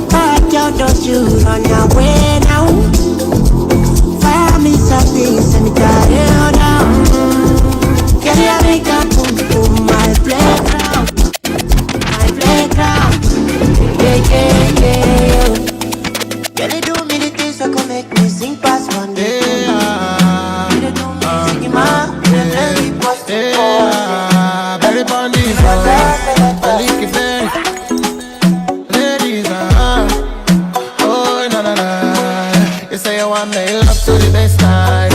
Bad girl, don't you run away now? Find me something, send me down now. Girl, you make a boom boom my playground, my playground. Yeah, yeah, yeah. Girl, you do me the things that can make me sing past one day. You do me singing my, you do me posting for.
Belly bundies, I like it very. Ladies, oh, na na na. You say you want me love to the best time,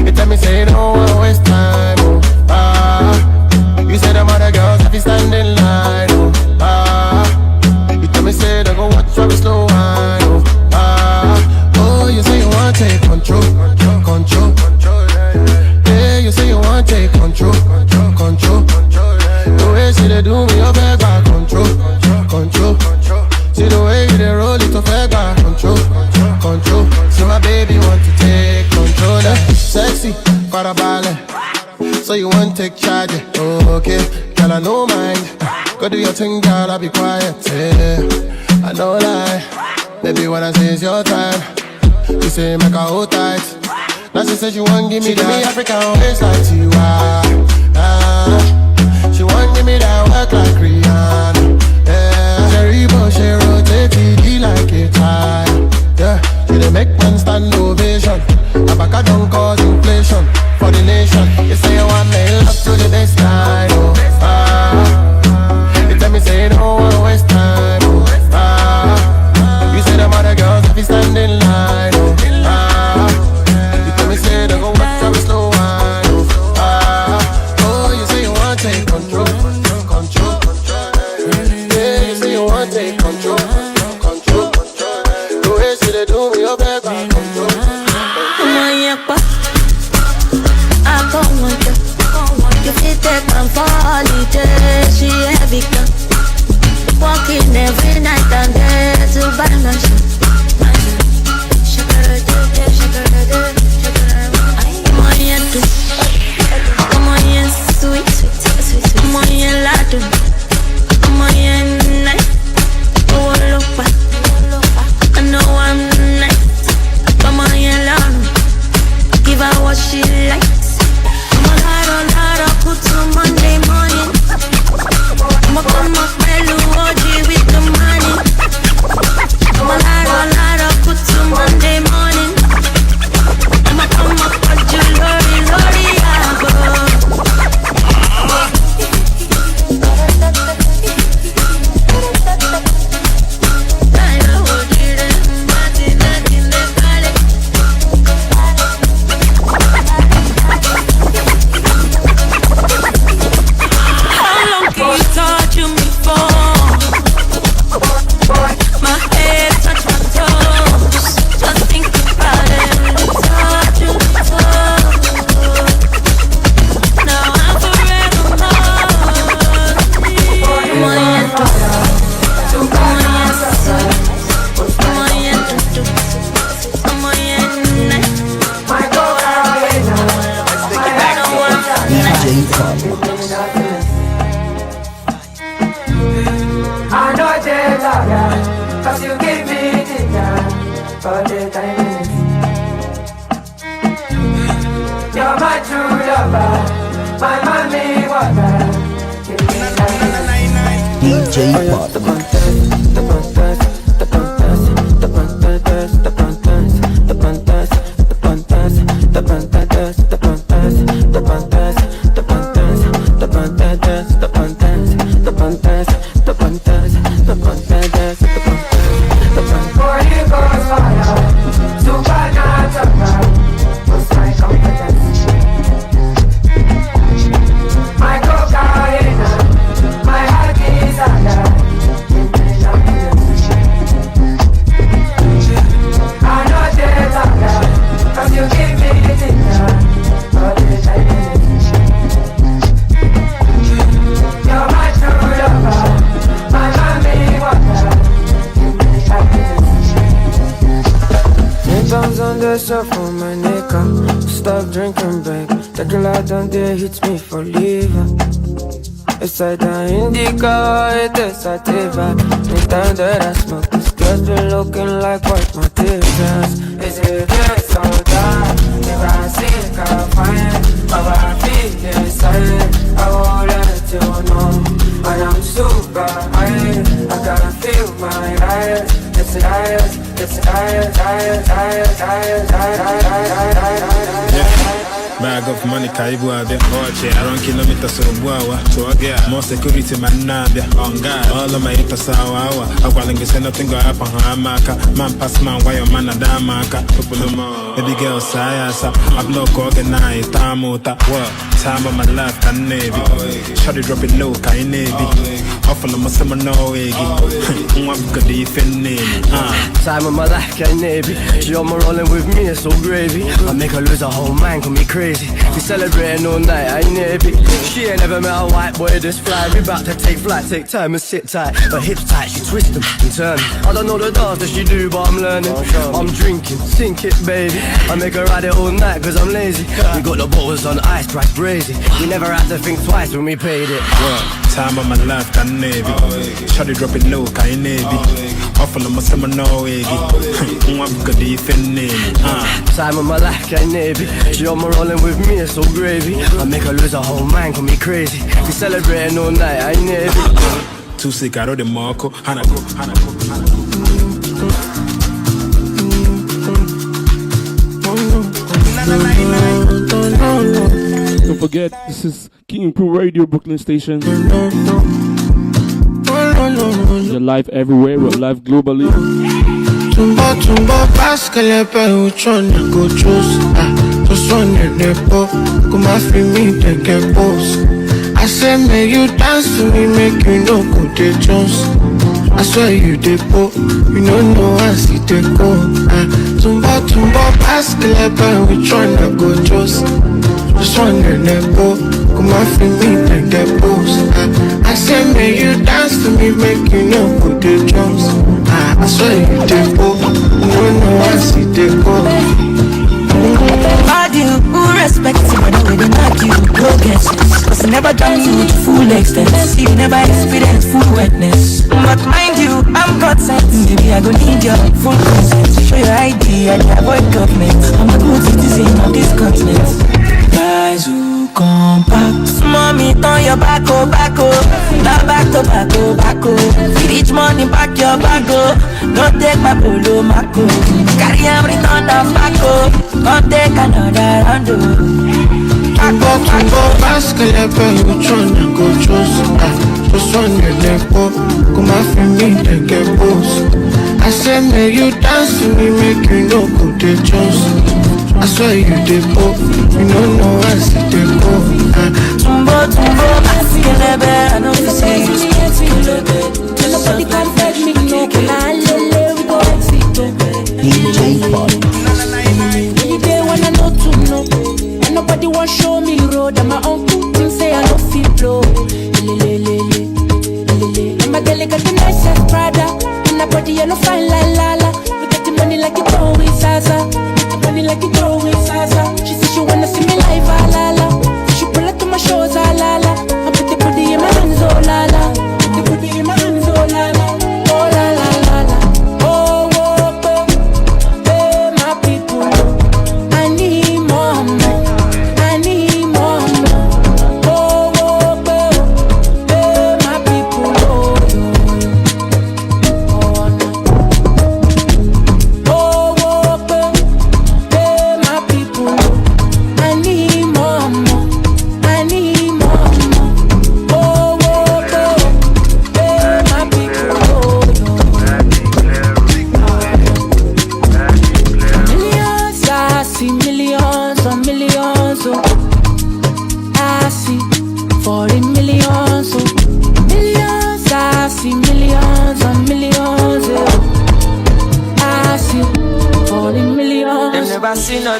you tell me say you don't want to waste time, you say them other girls have to stand in line, you tell me say they go watch from slow wine, oh, you say you want to take control, control. Yeah, you say you want to take control, control. The way she they do me, you beg back control, control. See the way you they roll it, you beg back control, control. See my baby want to take control, sexy, got a ballet. So you want to take charge, oh, okay. Girl, I know mind. Go do your thing, girl, I'll be quiet, yeah. I don't lie. Baby, when I say it's your time, you say make her hold tight. Now she said she want give me that African waist like Tiwa. She want give me that work like Rihanna. Yeah, Jerry Bush, she rotate it like a tie. Yeah, she dey make man stand ovation. Abaka don't cause inflation for the nation. You say you want me love to the best time, oh. You tell me say you don't want to waste time, oh. You say them other girls have to stand in line, oh. You tell me say they go watch how we slow wine, oh. Oh, you say you want to take control, control. Yeah, you say you want to take control, control. The way she they do me, your back control.
You fit take man for holiday. She heavy girl, walking every night and day to buy my shit. Come on, you do. Come on, you sweet. Come on, you ladu. Come on, you nice. Oh, look back. I know I'm nice. Come on, you love. Give her what she likes. Put some Monday morning. I'ma come up OG with the money. I'ma ladder, put some Monday morning. I'ma come up with you, Lori,
DJ Pod.
For my nigga, stop drinking, babe. The girl I done there hits me for leaving. It's like the indica, it is sativa. Anytime that I smoke, this girl's been looking like white materials. Is it this or that? If I see it, I find how I feel inside. I won't let you know. And I'm super high, I gotta feel my eyes. It's the eyes, it's the eyes, eyes, eyes, eyes, eyes, eyes, eyes, eyes.
Bag of money, Kaibu, I don't kilometers so guava. So I get more security, man. On God, all of my hitters are our. I want to say nothing go up on Hamaka. Man, pass man, why your man a damaka. Baby girl, Sayasa. I block organized, Tamota. What? Time of my life, can Navy. Shot it, drop it low, kind Navy. Awful of my summer, no eggy. What could defend name?
Time of my life, can Navy. She on my rolling with me, it's so gravy. I make her lose her whole mind, call me crazy. We celebrating all night, I ain't navy. She ain't never met a white boy this fly. We bout to take flight, take time and sit tight. Her hips tight, she twist them and turn. I don't know the dance that she do, but I'm learning. I'm drinking, sink it, baby. I make her ride it all night, cause I'm lazy. We got the bottles on ice, price crazy. We never had to think twice when we paid it.
Time of my life, can Navy. Shot it, drop it low, kind Navy. Awful of my summer, no eggy. What could defend name?
Time of my life, can Navy. She on my rolling with me, it's so gravy. I make her lose her whole mind, call me crazy. We celebrating all night, I ain't navy.
Too sick, I wrote the Marco. Hanako.
Don't forget, this is King Poo Radio, Brooklyn Station. You're live everywhere, we're live globally.
Tumba, Pascal, which one you go choose? Just one in the pop, come after me, they get boss. I say, may you dance to me, make you know good they Jones. I swear you dey po, you don't know I see they go. Tumba, Pascal, which one I go choose? Just one in the pop, come after me, they get boss. I say, may you dance to me, make you know good they Jones. I swear you dey po, you don't know I see they go.
You who respect you, but the way they knock you, go get it. Cause I never done you to full extent. You never experienced full wetness. But mind you, I'm God sent. Maybe I go need your full consent. Show your ID and avoid government. I'm a good citizen of this continent. Guys who compact. Mommy, turn your back, oh. Now back to back, oh. Each money back your back, oh. Don't take my polo, Mako. Carry everything on back, oh. Don't take another round,
Tumba, Pascal, which one I go choose? Just one in the pop, come after me, they get boss. I say, may you dance to me, make you know good they choose. I swear you dey po, you don't know I see they go.
Tumba, Pascal, I know you say you still nobody can beg me, no, can I let we go
DJ Pod.
They wanna know to know, and nobody want show me road. And my uncle thing say I don't feel blow. And my girl got the nicest Prada, and my body you no fine like Lala. We get the money like it always Zaza, money like it always Zaza. She said she wanna see me live, Lala. She pull up to my shows, Lala. I put the booty in my hands, oh Lala. Put the booty in my hands, oh Lala. Oh la la la la. Oh, oh, oh. Hey, my people. I need more.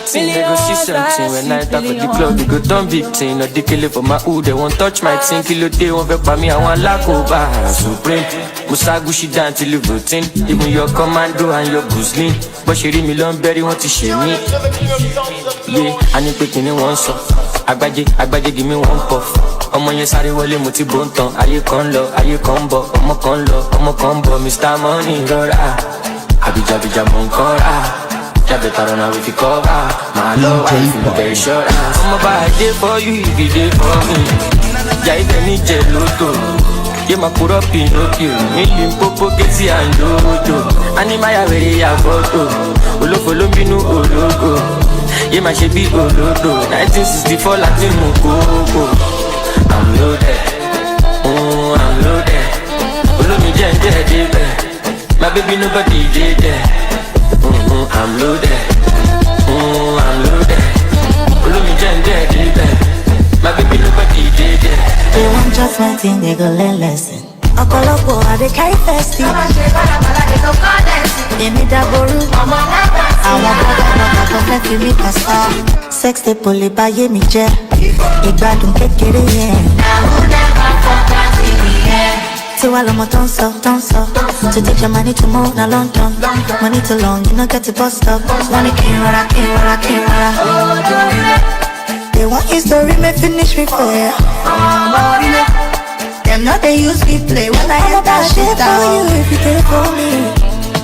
nothing, they go see something. When I talk for the club, they go turn big thing. Not the killer for my hood, they won't touch my thing. Kilo day, won't vex by me, I want lack over. Supreme, Musagushi down till you routine. Even your commando and your Guzlin. But she read me long berry, want to share me. Yeah, I need picking in one song. Agbaje, give me one puff. Ọmọ yẹn sáré wọlé mo ti bó ń tan. Ayé kan lọ, ayé kan bọ̀. Ọmọ kan bọ̀. Mr. Money rọra. Abija mo ń kọ́ra. Jabeta run away fi cover. My love, I feel very sure. I'm about a day for you, if you day for me. Yeah, if any gelato. Yeah, my put up in Pinocchio. Million popo gets and dodo. Animaya very ya photo. Follow me no ologo. Yeah, my shabby olodo. 1964 Latin Mokoko. I'm loaded. I'm loaded. Follow me, dead. My baby, nobody did that. I'm loaded. I'm loaded. Follow me, dead. My baby, nobody did that.
They want just one thing, they go learn lesson. Okolopo, I dey carry festy. They need that boru. I want to perfect you, me pasta. Sex they pull it by me je. Igbadun kekere yen. See while I'm don't so. To take your money to move na London. Money too long, you know get to bust up. Money can't They want history, me finish me for ya. Them not they use me play when I hit that shit down. For you if you take for me.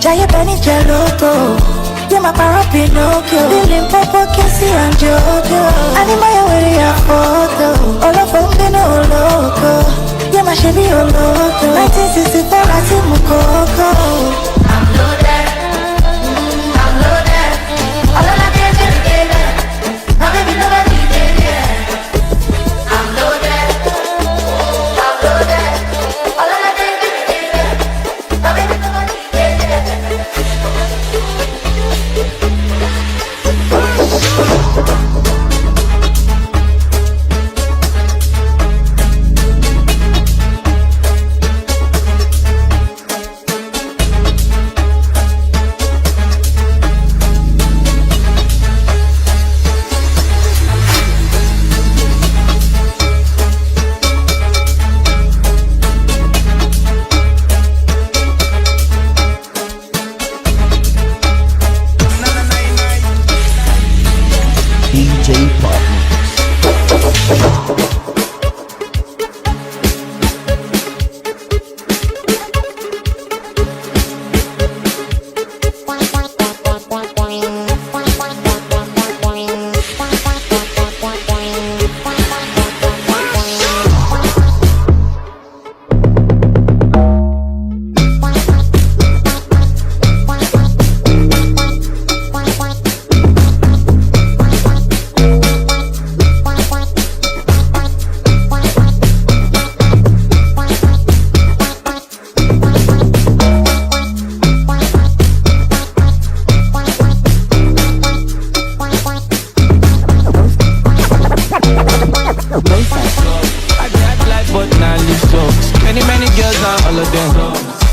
Jaya Benny Geloto. Yeah, my para Pinocchio. Billing Popo, Casey and Jojo. Animaya with your photo. All of them they know loco. Yeah, my Chevy Oloto. 1964 I see Mukoko. I'm loaded. I'm loaded. All of my days together. My baby nobody did it. I'm loaded. I'm loaded. All of my days together. My baby nobody did it.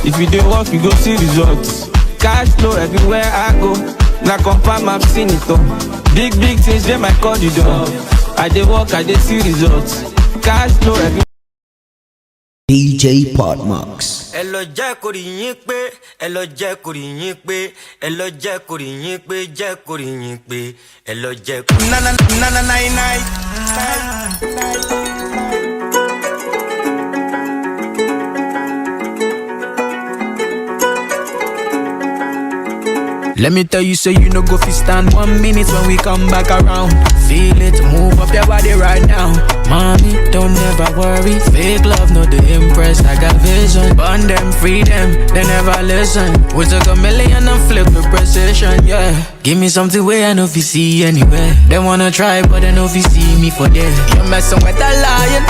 If you do work, you go see results. Cash flow everywhere I go. Now confirm I've seen it all. Big things, they might call you down. I dey work, I dey see results. Cash flow everywhere.
DJ Podmax.
Ẹ lọ jẹ́ kó rí yín pé, ẹ lọ jẹ́ kó rí yín pé, ẹ lọ jẹ́ kó rí yín pé, jẹ́ kó rí yín pé, ẹ lọ jẹ́ kó rí yín pé.
Let me tell you, so you no go fi stand 1 minute when we come back around. Feel it, move up your body right now. Mommy, don't ever worry. Fake love, no they impress. I got vision. Burn them, free them, they never listen. We took a million and flip the precision, yeah. Give me something where I know fi see anywhere. They wanna try, but they know fi see me for there. You're messing with a lion.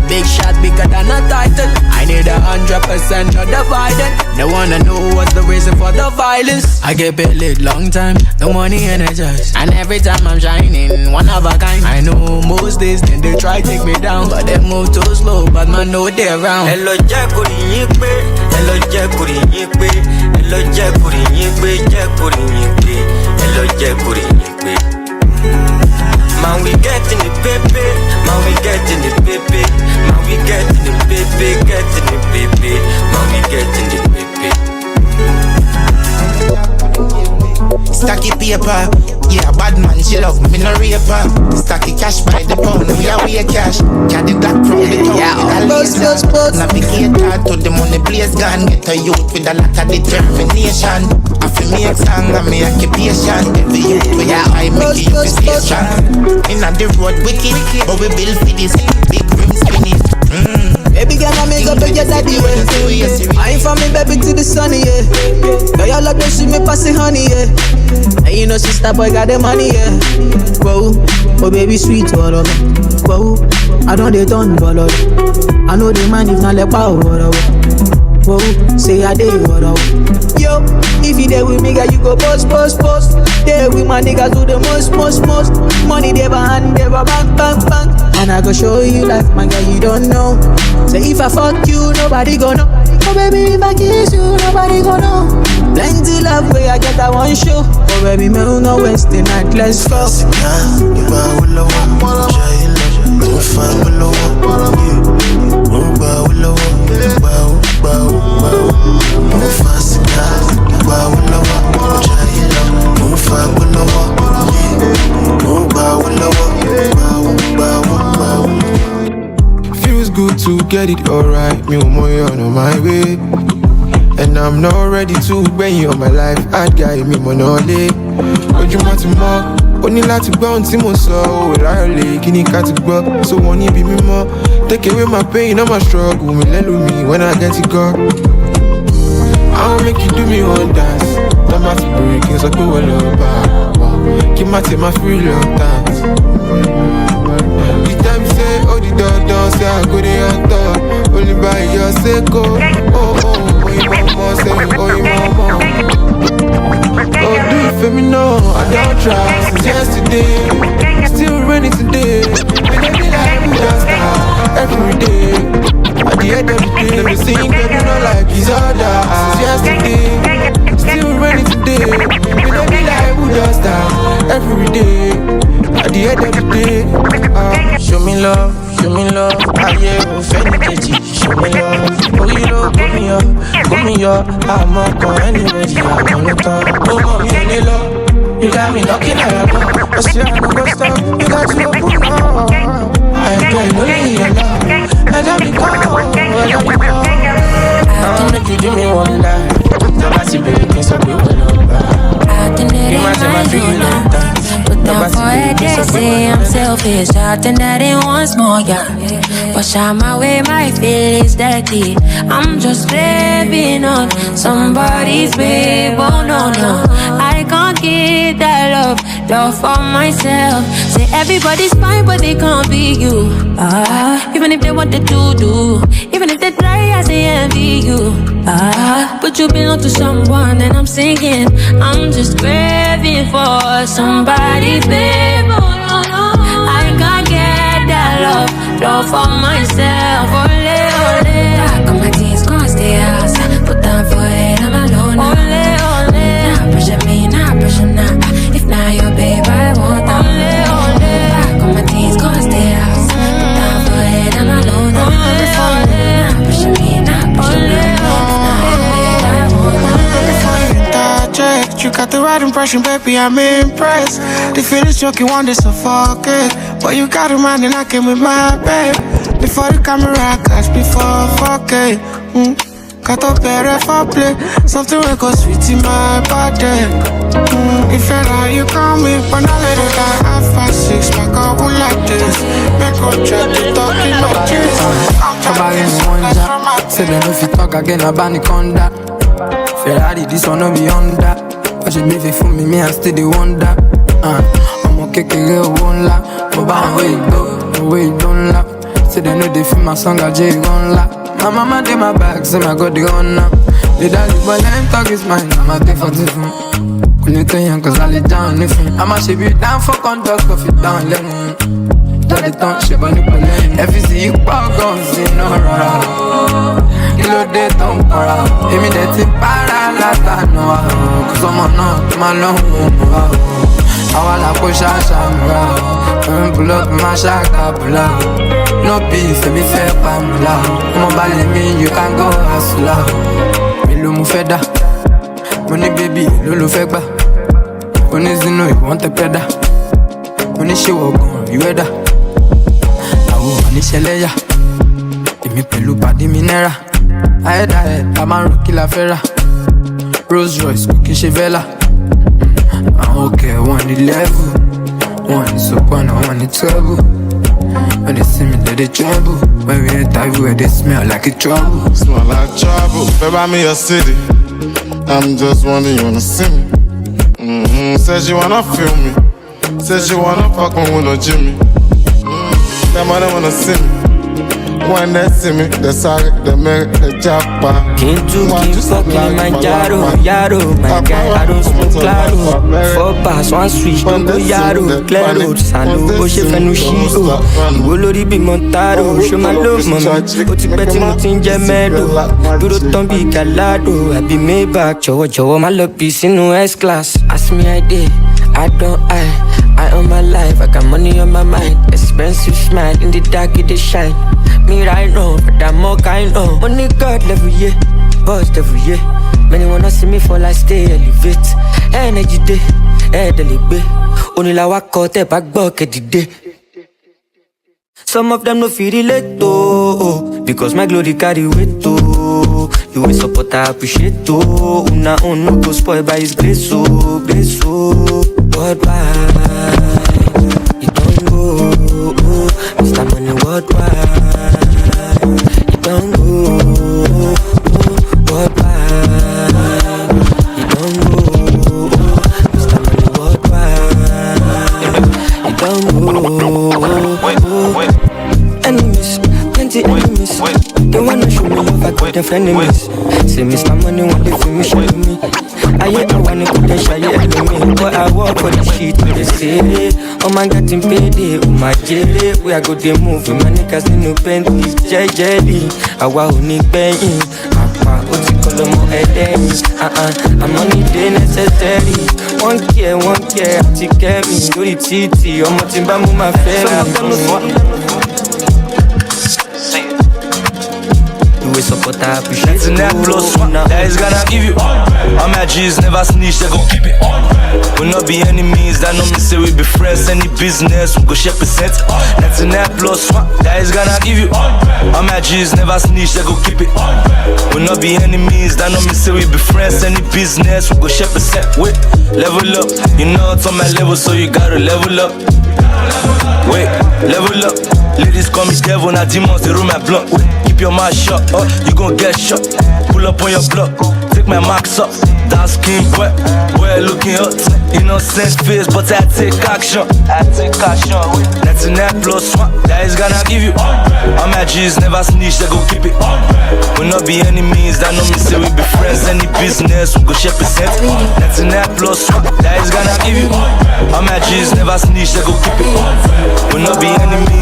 Big shot bigger than a title. I need 100%, you're divided. They wanna know what's the reason for the violence. I get paid late long time, no money energized. And every time I'm shining, one of a kind. I know most days then they try take me down, but they move too slow, but man know they're around.
Hello Jack, kò rí yín pé. Hello Jack, kò rí yín pé. Hello Jack, kò rí yín pé. Jack, kò rí yín pé. Hello Jack, kò rí yín pé.
getting the baby. Man, we getting the baby. Man, we getting the baby. Getting the baby. Man, we getting the baby.
Stacky paper, yeah, bad man, she love me, no raper. Stacky cash by the pound, we are way cash. Carry the black from the town, yeah, navigator to the money place gone. Get a youth with a lot of determination. I feel me exam and me occupation. Every youth with a eye make you stay strong. Inna the road wicked, but we build for this big rim spinning.
Baby girl, I make up your daddy way. I ain't from me, baby, to the sunny, yeah. Girl, y'all like this, me passing honey, yeah. And you know, sister boy got the money, yeah. Whoa, oh baby, sweet, what up? Whoa, I don't they done, but I know the man if not let power, what up? Whoa, say I did, what up? Yo, if you there with me, girl, you go post. There with my niggas do the most. Money they behind, they bank. And I go show you life, my girl, you don't know. Say if I fuck you, nobody gonna know. Oh baby, if I kiss you, nobody gonna know. Plenty love where I get that one show. Oh baby, me no waste the night, let's go.
Feels good to get it alright, me on my way. And I'm not ready to bring you on my life. I'd guide me monole. Would you want to more? Only like to go on Timo so rarely kini got to go. So won't you be me more? Take away my pain, I'm a struggle. Me let me when I get it go. I'll make you do me one dance. Don't have to break it, so go all over. Keep my take my free love dance. The time you say, oh the don't say I go there on top. Only by your sake, oh you mama, say oh you mama. Oh do you feel me now? I don't try since yesterday. Still raining today. When I be like we just start every day. At the end of the day, let me sing, baby, not like his other. Since yesterday, still raining today. When I be like we just start every day. At the end of the day,
show me love, aye, infinity. Show me love, oh you know, put me up. I'm up on anybody, I'm on the top. Oh mommy, any love, you got me knocking at your door. But still I don't go stop, you got to open up. I enjoy only your love, and let me go. I'll make you do me one day. Never see baby, kiss up with one number.
I think that ain't my put down for a day, say I'm selfish. I think that ain't once more, yeah. Wash out my way, my feelings dirty. I'm just living on somebody's babe. Oh no, I can't get that love for myself. Say everybody's fine, but they can't be you. Even if they want to do, even if they try, I say envy you. But you belong to someone, and I'm singing. I'm just craving for somebody, babe. Oh no, I can't get that love for myself. Ole, ole. Back on my teens, gonna stay house. Put down for it, I'm alone. Ole, ole. Nah, pressure me, nah, pressure nah. If not your babe, I want that. Ole, ole. Back on my teens, gonna stay house. Put down for it, I'm alone. Nah, pressure me, nah, pressure nah.
You got the right impression, baby, I'm impressed. The feeling's joke, you want this so fuck it. But you got a mind and I came with my babe. Before the camera, catch before fuck it. Got up better for play. Something will go sweet in my body. If you're like you call me, but now let it die. 5, 5, 6, my girl will like this. Make her try to talk in my chest.
Say them if you talk again, I ban the conda. Ferrari, this one no be on that. But you leave it for me, I still the wonder. I'm okay, won't lie. But by the way you don't laugh. Say they know they feel my song, I J gon' laugh. My mama did my back, say I got the honor. The daddy boy, let him talk his mind, I'm a day for different. Couldn't tell you cause I lay down if I'm a shit be down for conduct, but fit down, let me. Daddy don't shit, but you pull it. If you see you pop guns, you know right. Kilo de ton para. Emi de ti para lata no. Cause I'm not my long. I wanna push out some. Pull up my shaka, pull up. No beef, me fair pamela. Mobile me, you can go hustler. Milu mufeda, money baby, lulu fegba. Money zino, you want the peda. Money she walk on, you ready? Now money sheleya. Imi pelu padi minera. Ahead, I'm a rookie la fera. Rolls Royce, cooking Chevella. I'm okay, one the level. One is up and one is trouble. When they see me, they tremble. When we interview, they smell like a trouble.
Smell like trouble. Baby, I'm in your city. I'm just wondering, you wanna see me? Says you wanna feel me. Says you wanna fuck me with no Jimmy. Them other wanna see me. When they see me, they sorry, they make the japa.
Into keep fucking my yaro, my guy, I don't smoke claro. 4 pass, 1 switch, don't go yaro. Clear road, sando, go chef and ushido. Wolori be montaro, show my love, mommy. Oti betty mutin jemedo. Duro tombi calado, I be made back. Jowo, my love piece in no S class. Ask me I did, I don't I own my life, I got money on my mind. Expensive smile, in the dark it shine. Me right now, but I'm more kind of money God every year, bust every year. Many wanna see me fall, I stay elevate. Energy day, delibe. Only la walk out the back bucket day. Some of them no feel relate to, because my glory carry weight to. You will support, I appreciate to. Una no go spoiled by his grace so, worldwide. You don't go, Mr. Money worldwide. You don't go, worldwide. You don't go, Mr. Money worldwide. You don't go. Enemies, plenty enemies. They wanna show me love, I got their frenemies. Say Mr. Money want to feel me, show me. I wanna put that shy enemy. But I walk for the shit, they say. Oh my God, in payday, oh my jelly. We are good, they move, my niggas need no panties. Jelly, I want to bang. Apa, what's it called, more headaches. I'm on the day necessary. One care, I take care of me. Do the TT, I'm not in bamboo, my family. Support, I appreciate
it. That plus one, that is gonna give you. All my G's never snitch, they gon' keep it. We'll not be enemies, that know me say we be friends. Any business, we go share percent. That's in that plus one, that is gonna give you. All my G's never snitch, they gon' keep it. We'll not be enemies, that know me say we be friends. Any business, we go share percent. Wait, level up, you know it's on my level, so you gotta level up. Wait, level up. Ladies call me devil, now demons, they roll my blunt. Keep your mouth shut, you gon' get shot. Pull up on your block, take my marks up. Dark skin boy looking hot. Innocent face, but I take action. That's in that plus one, that is gonna give you. All my G's never snitch, they gon' keep it. We'll not be enemies, that know me say we be friends. Any business, we go share percent. That's in that plus one, that is gonna give you. All my G's never snitch, they gon' keep it. We'll not be enemies.